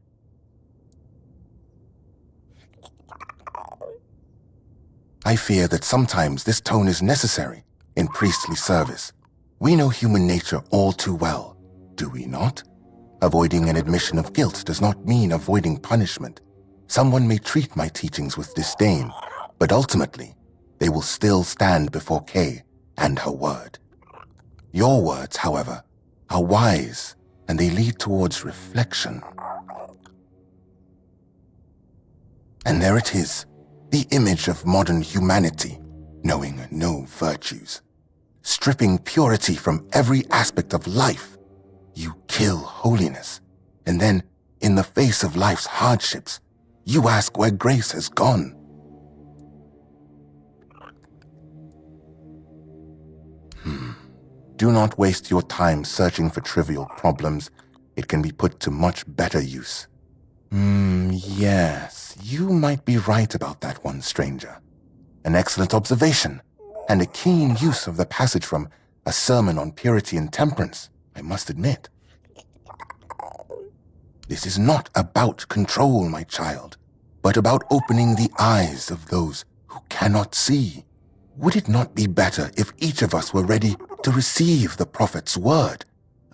I fear that sometimes this tone is necessary in priestly service. We know human nature all too well, do we not? Avoiding an admission of guilt does not mean avoiding punishment. Someone may treat my teachings with disdain, but ultimately, they will still stand before Kay and her word. Your words, however, are wise, and they lead towards reflection. And there it is, the image of modern humanity, knowing no virtues. Stripping purity from every aspect of life, you kill holiness, and then, in the face of life's hardships, you ask where grace has gone. Do not waste your time searching for trivial problems. It can be put to much better use. Yes, you might be right about that one, stranger. An excellent observation, and a keen use of the passage from A Sermon on Purity and Temperance, I must admit. This is not about control, my child, but about opening the eyes of those who cannot see. Would it not be better if each of us were ready to receive the prophet's word?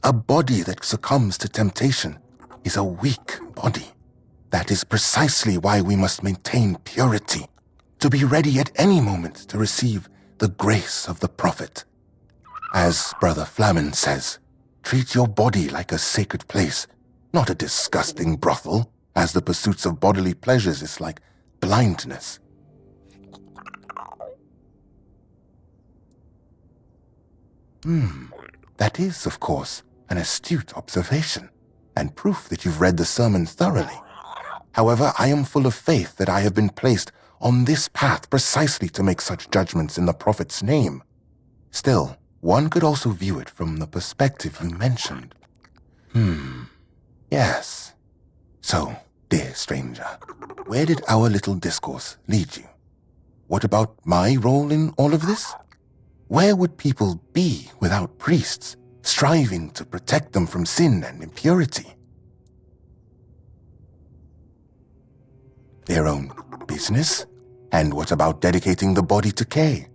A body that succumbs to temptation is a weak body. That is precisely why we must maintain purity, to be ready at any moment to receive the grace of the prophet. As Brother Flamen says, treat your body like a sacred place, not a disgusting brothel, as the pursuits of bodily pleasures is like blindness. That is, of course, an astute observation, and proof that you've read the sermon thoroughly. However, I am full of faith that I have been placed on this path precisely to make such judgments in the prophet's name. Still, one could also view it from the perspective you mentioned. Yes. So, dear stranger, where did our little discourse lead you? what about my role in all of this? Where would people be without priests, striving to protect them from sin and impurity? Their own business? And what about dedicating the body to Kay?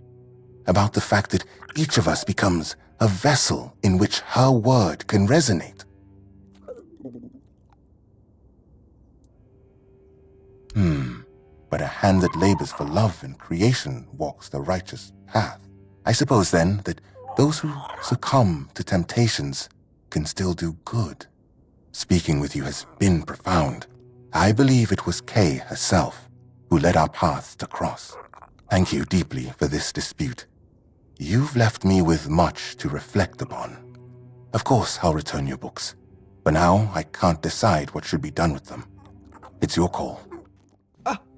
About the fact that each of us becomes a vessel in which her word can resonate? But a hand that labors for love and creation walks the righteous path. I suppose, then, that those who succumb to temptations can still do good. Speaking with you has been profound. I believe it was Kay herself who led our paths to cross. Thank you deeply for this dispute. You've left me with much to reflect upon. Of course, I'll return your books. For now, I can't decide what should be done with them. It's your call.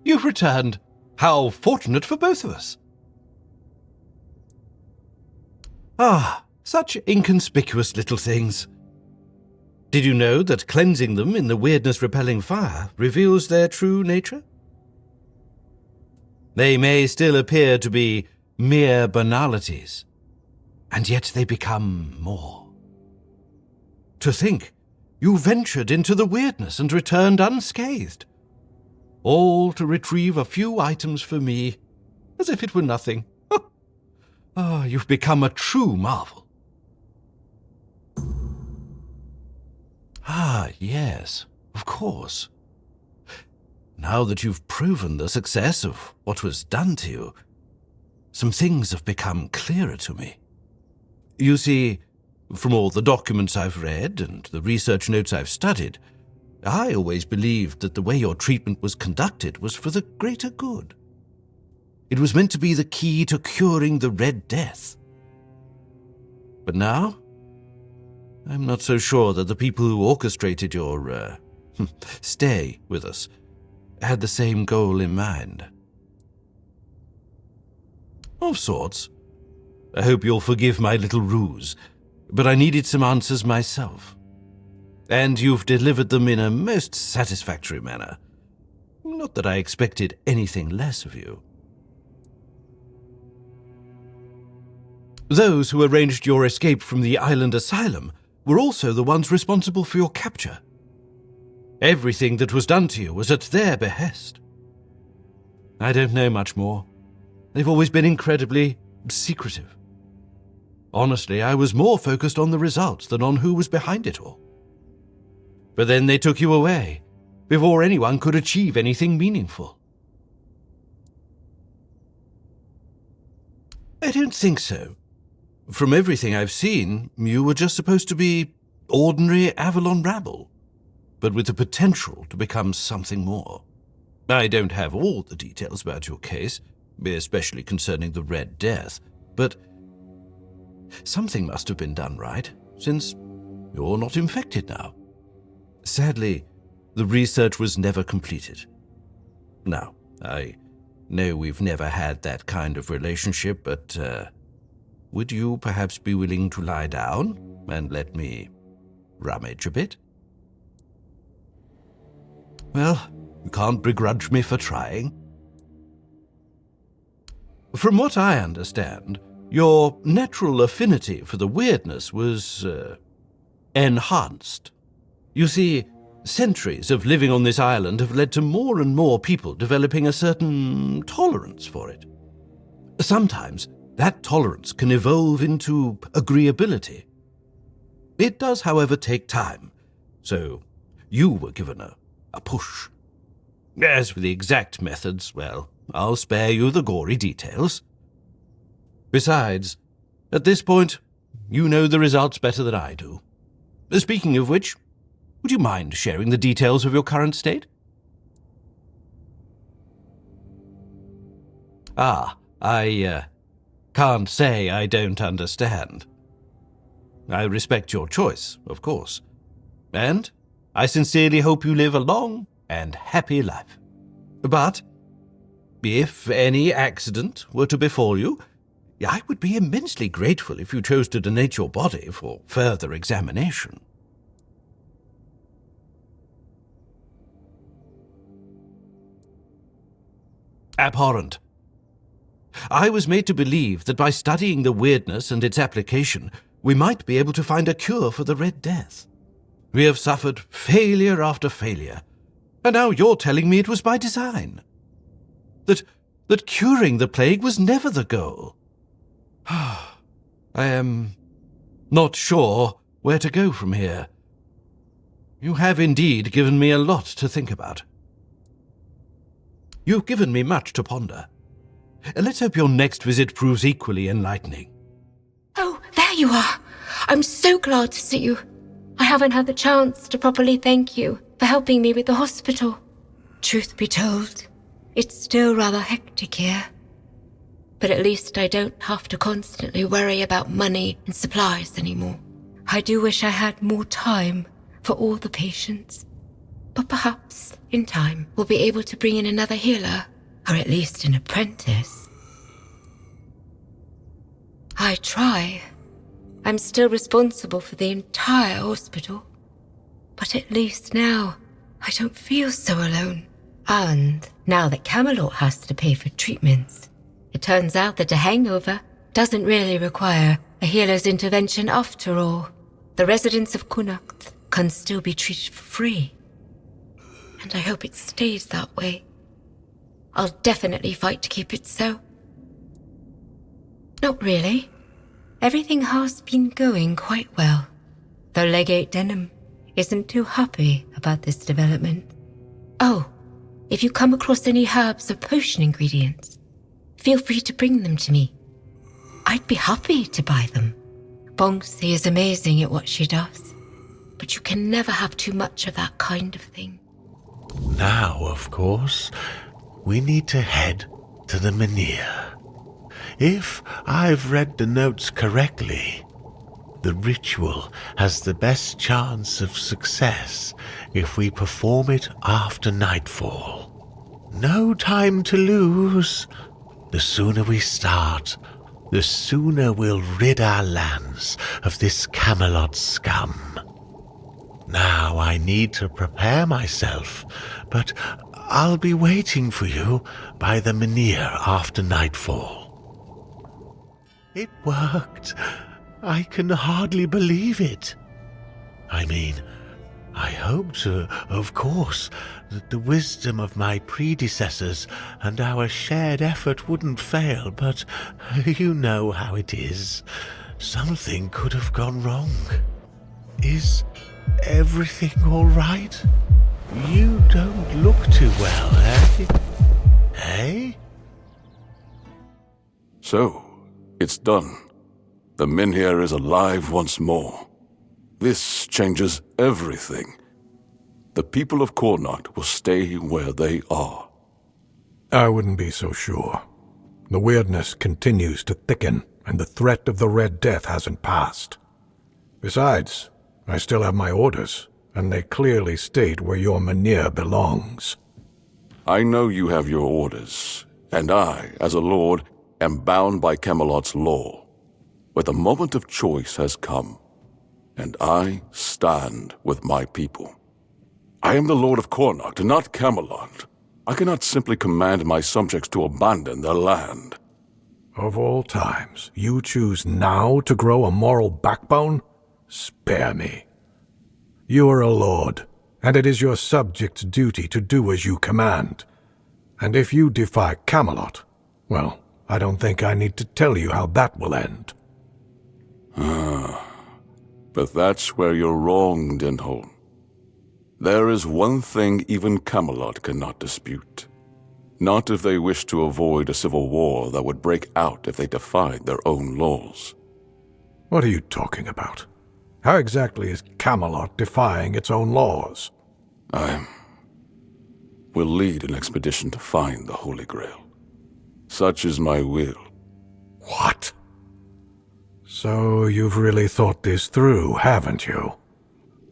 You've returned. How fortunate for both of us. Such inconspicuous little things. Did you know that cleansing them in the weirdness-repelling fire reveals their true nature? They may still appear to be mere banalities, and yet they become more. To think, you ventured into the weirdness and returned unscathed, all to retrieve a few items for me, as if it were nothing. You've become a true marvel. Yes, of course. Now that you've proven the success of what was done to you, some things have become clearer to me. You see, from all the documents I've read and the research notes I've studied, I always believed that the way your treatment was conducted was for the greater good. It was meant to be the key to curing the Red Death. But now, I'm not so sure that the people who orchestrated your, stay with us had the same goal in mind. Of sorts. I hope you'll forgive my little ruse, but I needed some answers myself. And you've delivered them in a most satisfactory manner. Not that I expected anything less of you. Those who arranged your escape from the island asylum were also the ones responsible for your capture. Everything that was done to you was at their behest. I don't know much more. They've always been incredibly secretive. Honestly, I was more focused on the results than on who was behind it all. But then they took you away, before anyone could achieve anything meaningful. I don't think so. From everything I've seen, you were just supposed to be ordinary Avalon rabble, but with the potential to become something more. I don't have all the details about your case, especially concerning the Red Death, but something must have been done right, since you're not infected now. Sadly, the research was never completed. Now, I know we've never had that kind of relationship, but would you perhaps be willing to lie down and let me rummage a bit? Well, you can't begrudge me for trying. From what I understand, your natural affinity for the weirdness was enhanced. You see, centuries of living on this island have led to more and more people developing a certain tolerance for it. Sometimes that tolerance can evolve into agreeability. It does, however, take time, so you were given a push. As for the exact methods, well, I'll spare you the gory details. Besides, at this point, you know the results better than I do. Speaking of which, would you mind sharing the details of your current state? I can't say I don't understand. I respect your choice, of course, and I sincerely hope you live a long and happy life. But if any accident were to befall you, I would be immensely grateful if you chose to donate your body for further examination. Abhorrent. I was made to believe that by studying the weirdness and its application, we might be able to find a cure for the Red Death. We have suffered failure after failure, and now you're telling me it was by design. That curing the plague was never the goal. I am not sure where to go from here. You have indeed given me a lot to think about. You've given me much to ponder. Let's hope your next visit proves equally enlightening. Oh, there you are. I'm so glad to see you. I haven't had the chance to properly thank you for helping me with the hospital. Truth be told, it's still rather hectic here. But at least I don't have to constantly worry about money and supplies anymore. I do wish I had more time for all the patients. But perhaps, in time, we'll be able to bring in another healer, or at least an apprentice. I try. I'm still responsible for the entire hospital. But at least now, I don't feel so alone. And now that Camelot has to pay for treatments, it turns out that a hangover doesn't really require a healer's intervention after all. The residents of Connacht can still be treated for free. And I hope it stays that way. I'll definitely fight to keep it so. Not really. Everything has been going quite well, though Legate Denham isn't too happy about this development. Oh, if you come across any herbs or potion ingredients, feel free to bring them to me. I'd be happy to buy them. Bonksy is amazing at what she does, but you can never have too much of that kind of thing. Now, of course, we need to head to the Menhir. If I've read the notes correctly, the ritual has the best chance of success if we perform it after nightfall. No time to lose. The sooner we start, the sooner we'll rid our lands of this Camelot scum. Now I need to prepare myself, but I'll be waiting for you by the Menhir after nightfall. It worked. I can hardly believe it. I mean, I hoped, of course, that the wisdom of my predecessors and our shared effort wouldn't fail, but you know how it is. Something could have gone wrong. Is everything all right? You don't look too well, eh? Eh? So, it's done. The Menhir is alive once more. This changes everything. The people of Connacht will stay where they are. I wouldn't be so sure. The weirdness continues to thicken, and the threat of the Red Death hasn't passed. Besides, I still have my orders, and they clearly state where your Menhir belongs. I know you have your orders, and I, as a lord, am bound by Camelot's law. But the moment of choice has come, and I stand with my people. I am the Lord of Connacht, not Camelot. I cannot simply command my subjects to abandon their land. Of all times, you choose now to grow a moral backbone? Spare me. You are a lord, and it is your subjects' duty to do as you command. And if you defy Camelot, well, I don't think I need to tell you how that will end. But that's where you're wrong, Denholm. There is one thing even Camelot cannot dispute. Not if they wish to avoid a civil war that would break out if they defied their own laws. What are you talking about? How exactly is Camelot defying its own laws? I will lead an expedition to find the Holy Grail. Such is my will. What? So you've really thought this through, haven't you?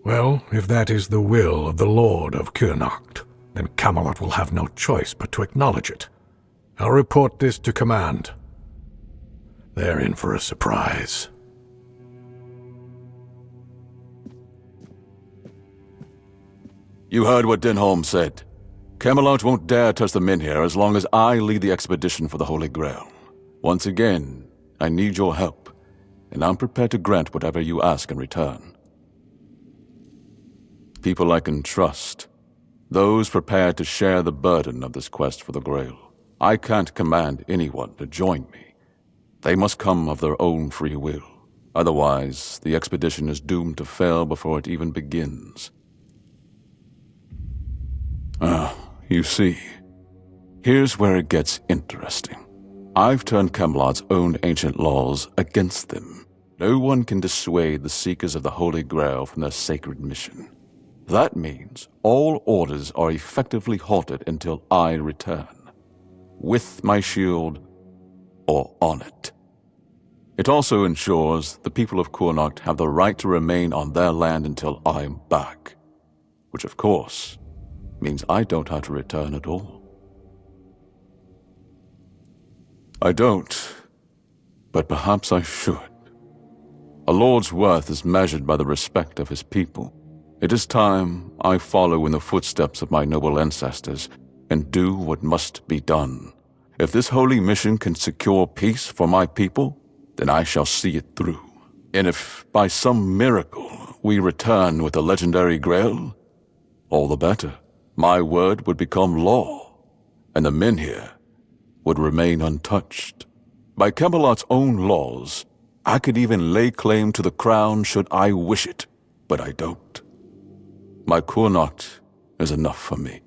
Well, if that is the will of the Lord of Connacht, then Camelot will have no choice but to acknowledge it. I'll report this to command. They're in for a surprise. You heard what Denholm said. Camelot won't dare touch the Menhir as long as I lead the expedition for the Holy Grail. Once again, I need your help, and I'm prepared to grant whatever you ask in return. People I can trust, those prepared to share the burden of this quest for the Grail. I can't command anyone to join me. They must come of their own free will. Otherwise, the expedition is doomed to fail before it even begins. You see, here's where it gets interesting. I've turned Camelot's own ancient laws against them. No one can dissuade the seekers of the Holy Grail from their sacred mission. That means all orders are effectively halted until I return. With my shield, or on it. It also ensures the people of Kurnocht have the right to remain on their land until I am back. Which, of course, means I don't have to return at all. I don't, but perhaps I should. A lord's worth is measured by the respect of his people. It is time I follow in the footsteps of my noble ancestors and do what must be done. If this holy mission can secure peace for my people, then I shall see it through. And if by some miracle we return with the legendary Grail, all the better. My word would become law, and the men here would remain untouched. By Camelot's own laws, I could even lay claim to the crown should I wish it, but I don't. My Kurnocht is enough for me.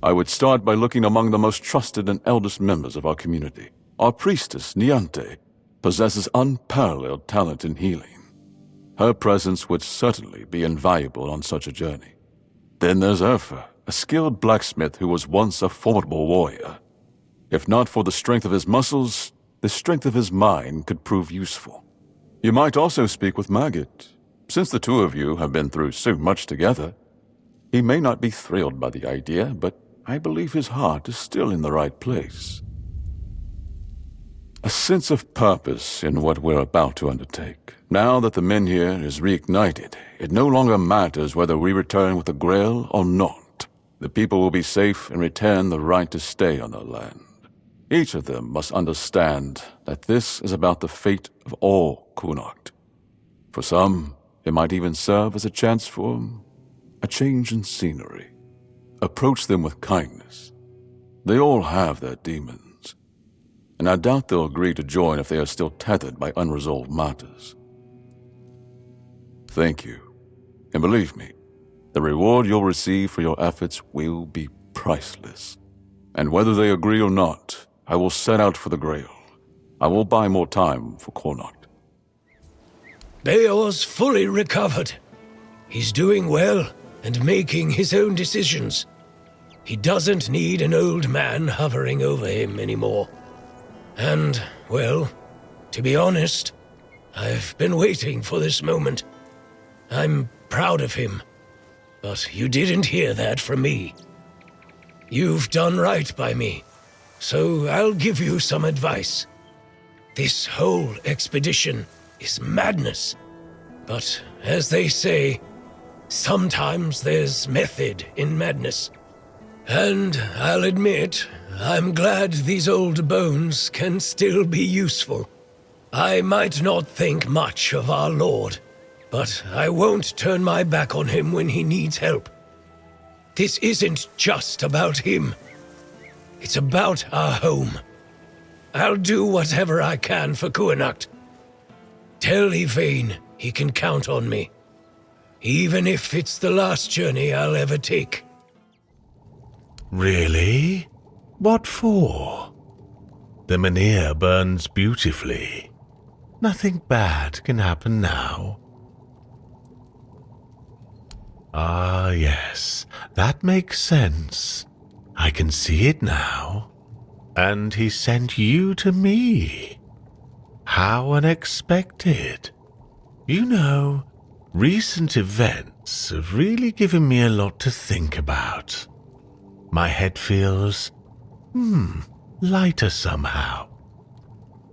I would start by looking among the most trusted and eldest members of our community. Our priestess, Niante, possesses unparalleled talent in healing. Her presence would certainly be invaluable on such a journey. Then there's Urfa, a skilled blacksmith who was once a formidable warrior. If not for the strength of his muscles, the strength of his mind could prove useful. You might also speak with Maggot. Since the two of you have been through so much together, he may not be thrilled by the idea, but I believe his heart is still in the right place. A sense of purpose in what we're about to undertake. Now that the Menhir is reignited, it no longer matters whether we return with the Grail or not. The people will be safe and retain the right to stay on their land. Each of them must understand that this is about the fate of all Kurnocht. For some, it might even serve as a chance for a change in scenery. Approach them with kindness. They all have their demons, and I doubt they'll agree to join if they are still tethered by unresolved matters. Thank you, and believe me, the reward you'll receive for your efforts will be priceless. And whether they agree or not, I will set out for the Grail. I will buy more time for Kurnocht. Beor's fully recovered. He's doing well and making his own decisions. He doesn't need an old man hovering over him anymore. And, well, to be honest, I've been waiting for this moment. I'm proud of him, but you didn't hear that from me. You've done right by me, so I'll give you some advice. This whole expedition is madness, but as they say, sometimes there's method in madness. And I'll admit, I'm glad these old bones can still be useful. I might not think much of our Lord, but I won't turn my back on him when he needs help. This isn't just about him. It's about our home. I'll do whatever I can for Kurnocht. Tell Yvain he can count on me, even if it's the last journey I'll ever take. Really? What for? The Menhir burns beautifully. Nothing bad can happen now. Ah, yes, that makes sense. I can see it now. And he sent you to me. How unexpected. You know, recent events have really given me a lot to think about. My head feels, lighter somehow.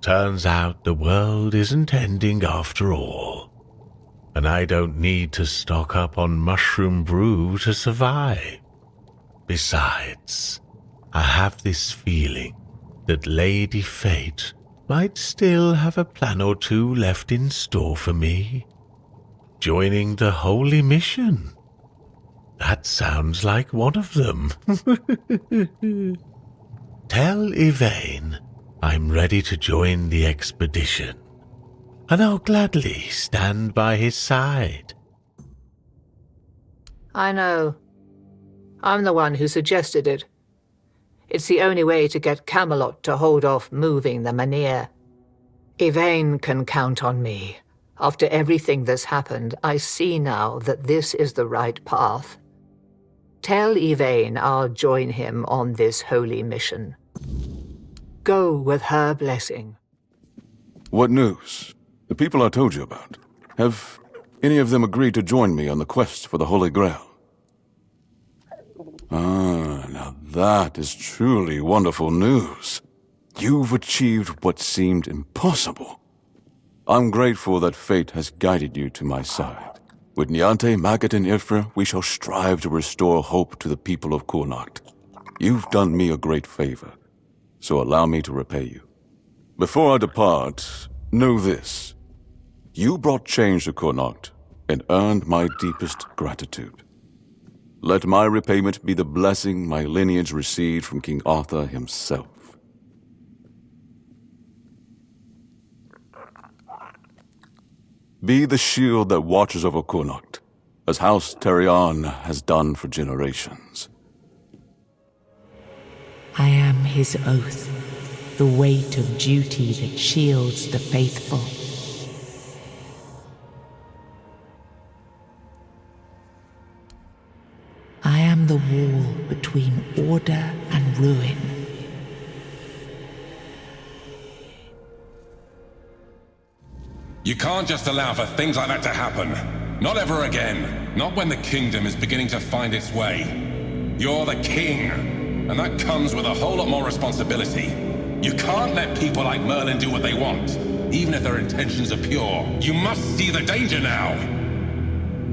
Turns out the world isn't ending after all. And I don't need to stock up on mushroom brew to survive. Besides, I have this feeling that Lady Fate might still have a plan or two left in store for me. Joining the Holy Mission. That sounds like one of them. Tell Yvain I'm ready to join the expedition, and I'll gladly stand by his side. I know. I'm the one who suggested it. It's the only way to get Camelot to hold off moving the Menhir. Yvain can count on me. After everything that's happened, I see now that this is the right path. Tell Yvain I'll join him on this holy mission. Go with her blessing. What news? The people I told you about. Have any of them agreed to join me on the quest for the Holy Grail? Ah, now that is truly wonderful news. You've achieved what seemed impossible. I'm grateful that fate has guided you to my side. With Niante, Magat, and Ifra, we shall strive to restore hope to the people of Connacht. You've done me a great favor, so allow me to repay you. Before I depart, know this. You brought change to Connacht and earned my deepest gratitude. Let my repayment be the blessing my lineage received from King Arthur himself. Be the shield that watches over Connacht, as House Terion has done for generations. I am his oath, the weight of duty that shields the faithful. I am the wall between order and ruin. You can't just allow for things like that to happen. Not ever again. Not when the kingdom is beginning to find its way. You're the king, and that comes with a whole lot more responsibility. You can't let people like Merlin do what they want, even if their intentions are pure. You must see the danger now.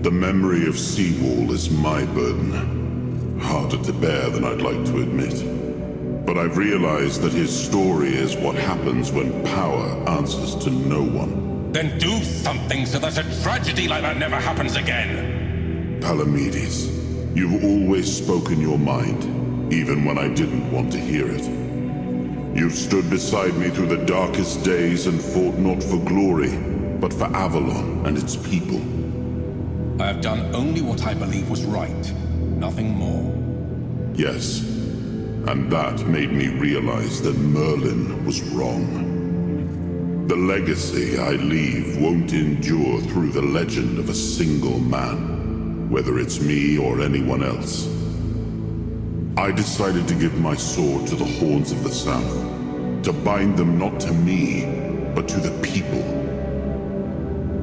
The memory of Seawall is my burden. Harder to bear than I'd like to admit. But I've realized that his story is what happens when power answers to no one. Then do something so that a tragedy like that never happens again. Palamedes, you've always spoken your mind, even when I didn't want to hear it. You've stood beside me through the darkest days and fought not for glory, but for Avalon and its people. I have done only what I believe was right, nothing more. Yes, and that made me realize that Merlin was wrong. The legacy I leave won't endure through the legend of a single man, whether it's me or anyone else. I decided to give my sword to the Horns of the South, to bind them not to me, but to the people.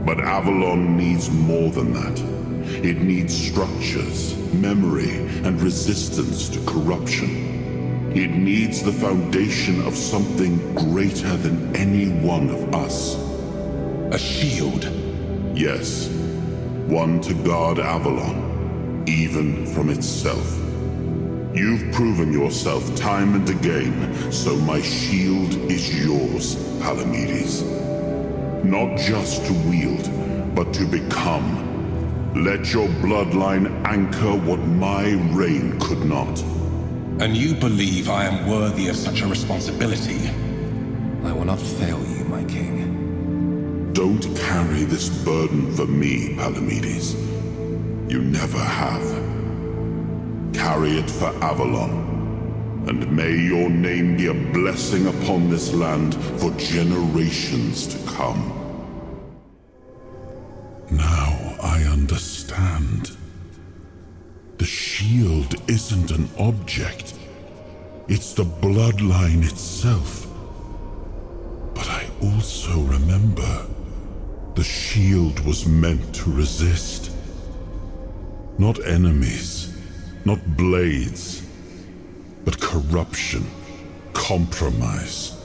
But Avalon needs more than that. It needs structures, memory, and resistance to corruption. It needs the foundation of something greater than any one of us. A shield? Yes. One to guard Avalon, even from itself. You've proven yourself time and again, so my shield is yours, Palamedes. Not just to wield, but to become. Let your bloodline anchor what my reign could not. And you believe I am worthy of such a responsibility? I will not fail you, my king. Don't carry this burden for me, Palamedes. You never have. Carry it for Avalon, and may your name be a blessing upon this land for generations to come. Now I understand. The shield isn't an object. It's the bloodline itself. But I also remember the shield was meant to resist. Not enemies, not blades, but corruption, compromise,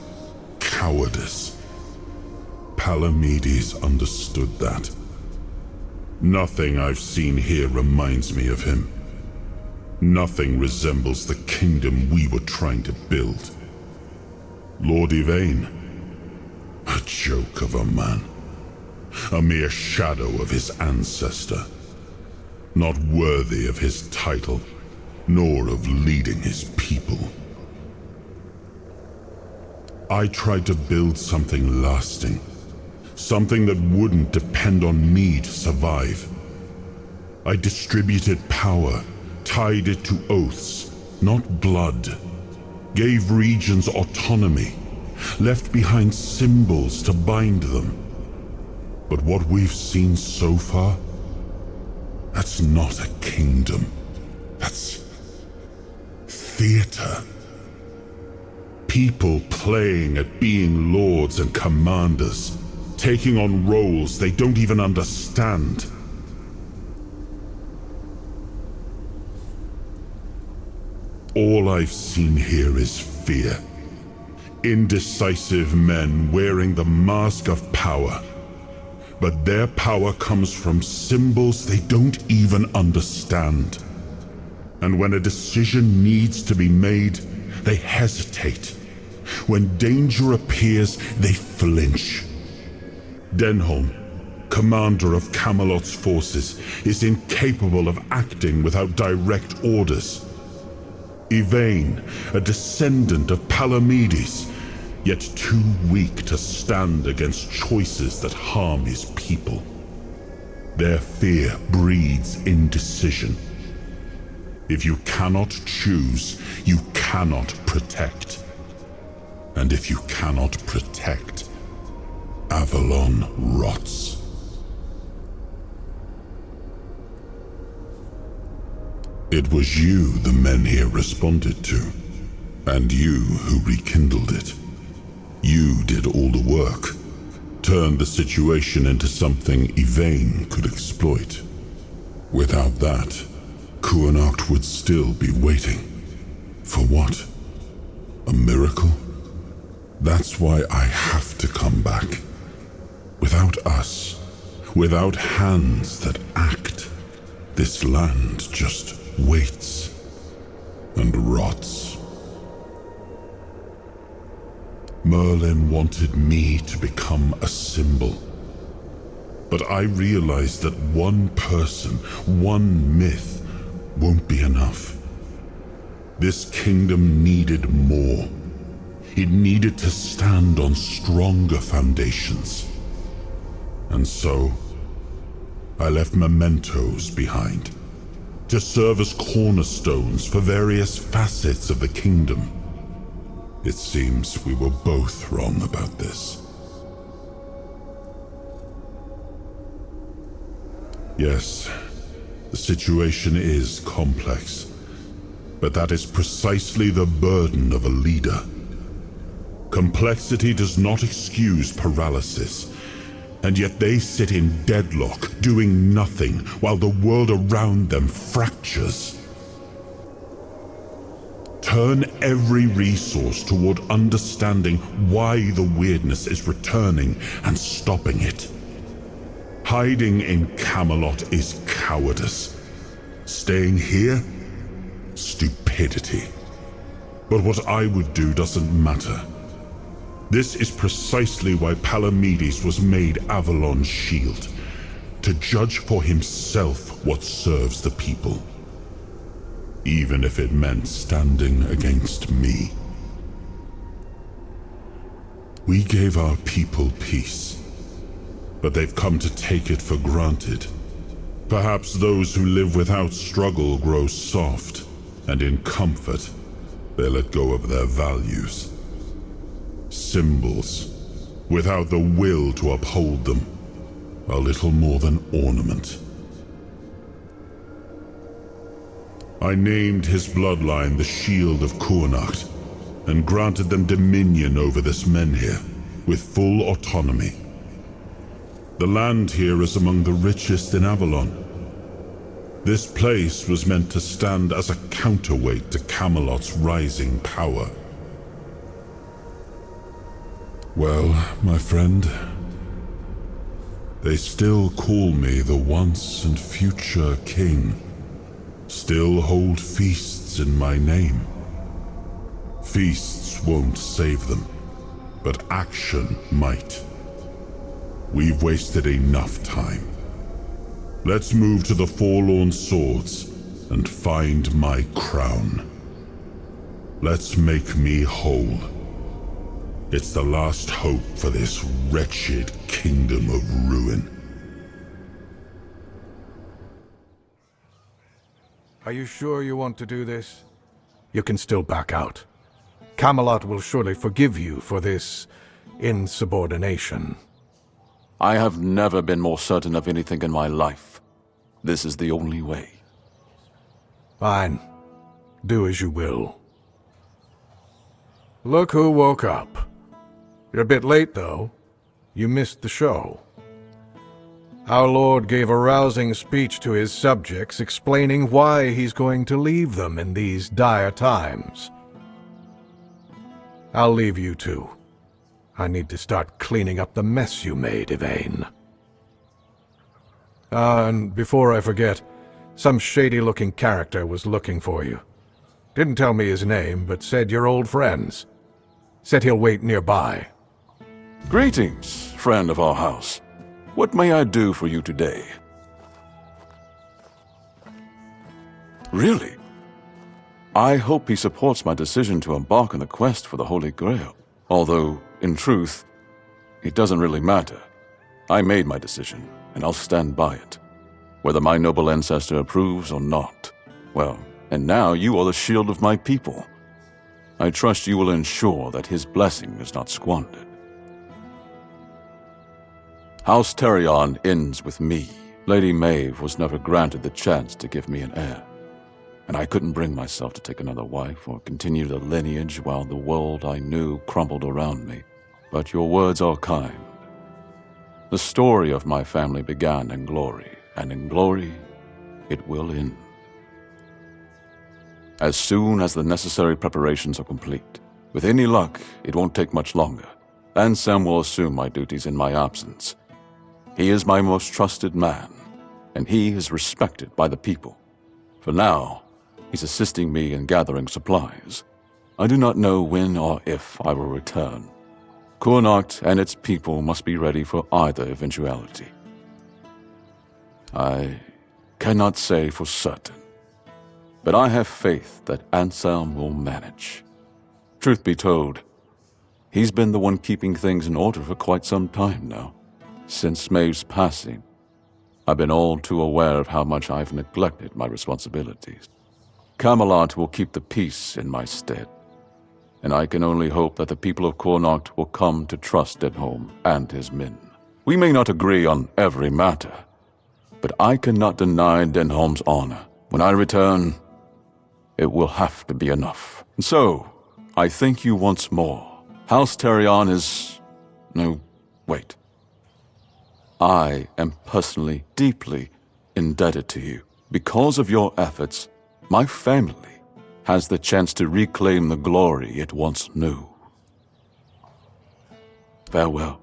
cowardice. Palamedes understood that. Nothing I've seen here reminds me of him. Nothing resembles the kingdom we were trying to build. Lord Yvain. A joke of a man. A mere shadow of his ancestor. Not worthy of his title, nor of leading his people. I tried to build something lasting. Something that wouldn't depend on me to survive. I distributed power, tied it to oaths, not blood. Gave regions autonomy, left behind symbols to bind them. But what we've seen so far, that's not a kingdom. That's theater. People playing at being lords and commanders, taking on roles they don't even understand. All I've seen here is fear. Indecisive men wearing the mask of power. But their power comes from symbols they don't even understand. And when a decision needs to be made, they hesitate. When danger appears, they flinch. Denholm, commander of Camelot's forces, is incapable of acting without direct orders. Yvain, a descendant of Palamedes, yet too weak to stand against choices that harm his people. Their fear breeds indecision. If you cannot choose, you cannot protect. And if you cannot protect, Avalon rots. It was you the men here responded to, and you who rekindled it. You did all the work, turned the situation into something Yvain could exploit. Without that, Kuanacht would still be waiting. For what? A miracle? That's why I have to come back. Without us, without hands that act, this land just waits and rots. Merlin wanted me to become a symbol. But I realized that one person, one myth, won't be enough. This kingdom needed more. It needed to stand on stronger foundations. And so, I left mementos behind, to serve as cornerstones for various facets of the kingdom. It seems we were both wrong about this. Yes, the situation is complex, but that is precisely the burden of a leader. Complexity does not excuse paralysis, and yet they sit in deadlock, doing nothing, while the world around them fractures. Turn every resource toward understanding why the weirdness is returning and stopping it. Hiding in Camelot is cowardice. Staying here? Stupidity. But what I would do doesn't matter. This is precisely why Palamedes was made Avalon's shield, to judge for himself what serves the people. Even if it meant standing against me. We gave our people peace, but they've come to take it for granted. Perhaps those who live without struggle grow soft, and in comfort, they let go of their values. Symbols, without the will to uphold them, are little more than ornament. I named his bloodline the Shield of Kuanacht, and granted them dominion over this menhir, with full autonomy. The land here is among the richest in Avalon. This place was meant to stand as a counterweight to Camelot's rising power. Well, my friend, they still call me the once and future king. Still hold feasts in my name. Feasts won't save them. but action might. We've wasted enough time. Let's move to the Forlorn Swords and find my crown. Let's make me whole. It's the last hope for this wretched kingdom of ruin. Are you sure you want to do this? You can still back out. Camelot will surely forgive you for this insubordination. I have never been more certain of anything in my life. This is the only way. Fine. Do as you will. Look who woke up. You're a bit late, though. You missed the show. Our Lord gave a rousing speech to his subjects explaining why he's going to leave them in these dire times. I'll leave you two. I need to start cleaning up the mess you made, Yvain. And before I forget, some shady-looking character was looking for you. Didn't tell me his name, but said you're old friends. Said he'll wait nearby. Greetings, friend of our house. What may I do for you today? Really? I hope he supports my decision to embark on the quest for the Holy Grail. Although, in truth, it doesn't really matter. I made my decision, and I'll stand by it. Whether my noble ancestor approves or not. Well, and now you are the shield of my people. I trust you will ensure that his blessing is not squandered. House Terion ends with me. Lady Maeve was never granted the chance to give me an heir. And I couldn't bring myself to take another wife or continue the lineage while the world I knew crumbled around me. But your words are kind. The story of my family began in glory, and in glory it will end. As soon as the necessary preparations are complete. With any luck, it won't take much longer. Ansem will assume my duties in my absence. He is my most trusted man, and he is respected by the people. For now, he's assisting me in gathering supplies. I do not know when or if I will return. Connacht and its people must be ready for either eventuality. I cannot say for certain, but I have faith that Anselm will manage. Truth be told, he's been the one keeping things in order for quite some time now. Since Maeve's passing, I've been all too aware of how much I've neglected my responsibilities. Camelot will keep the peace in my stead, and I can only hope that the people of Connacht will come to trust Denholm and his men. We may not agree on every matter, but I cannot deny Denholm's honor. When I return, it will have to be enough. And so, I thank you once more. House Terion is... No, wait. I am personally deeply indebted to you. Because of your efforts, my family has the chance to reclaim the glory it once knew. Farewell.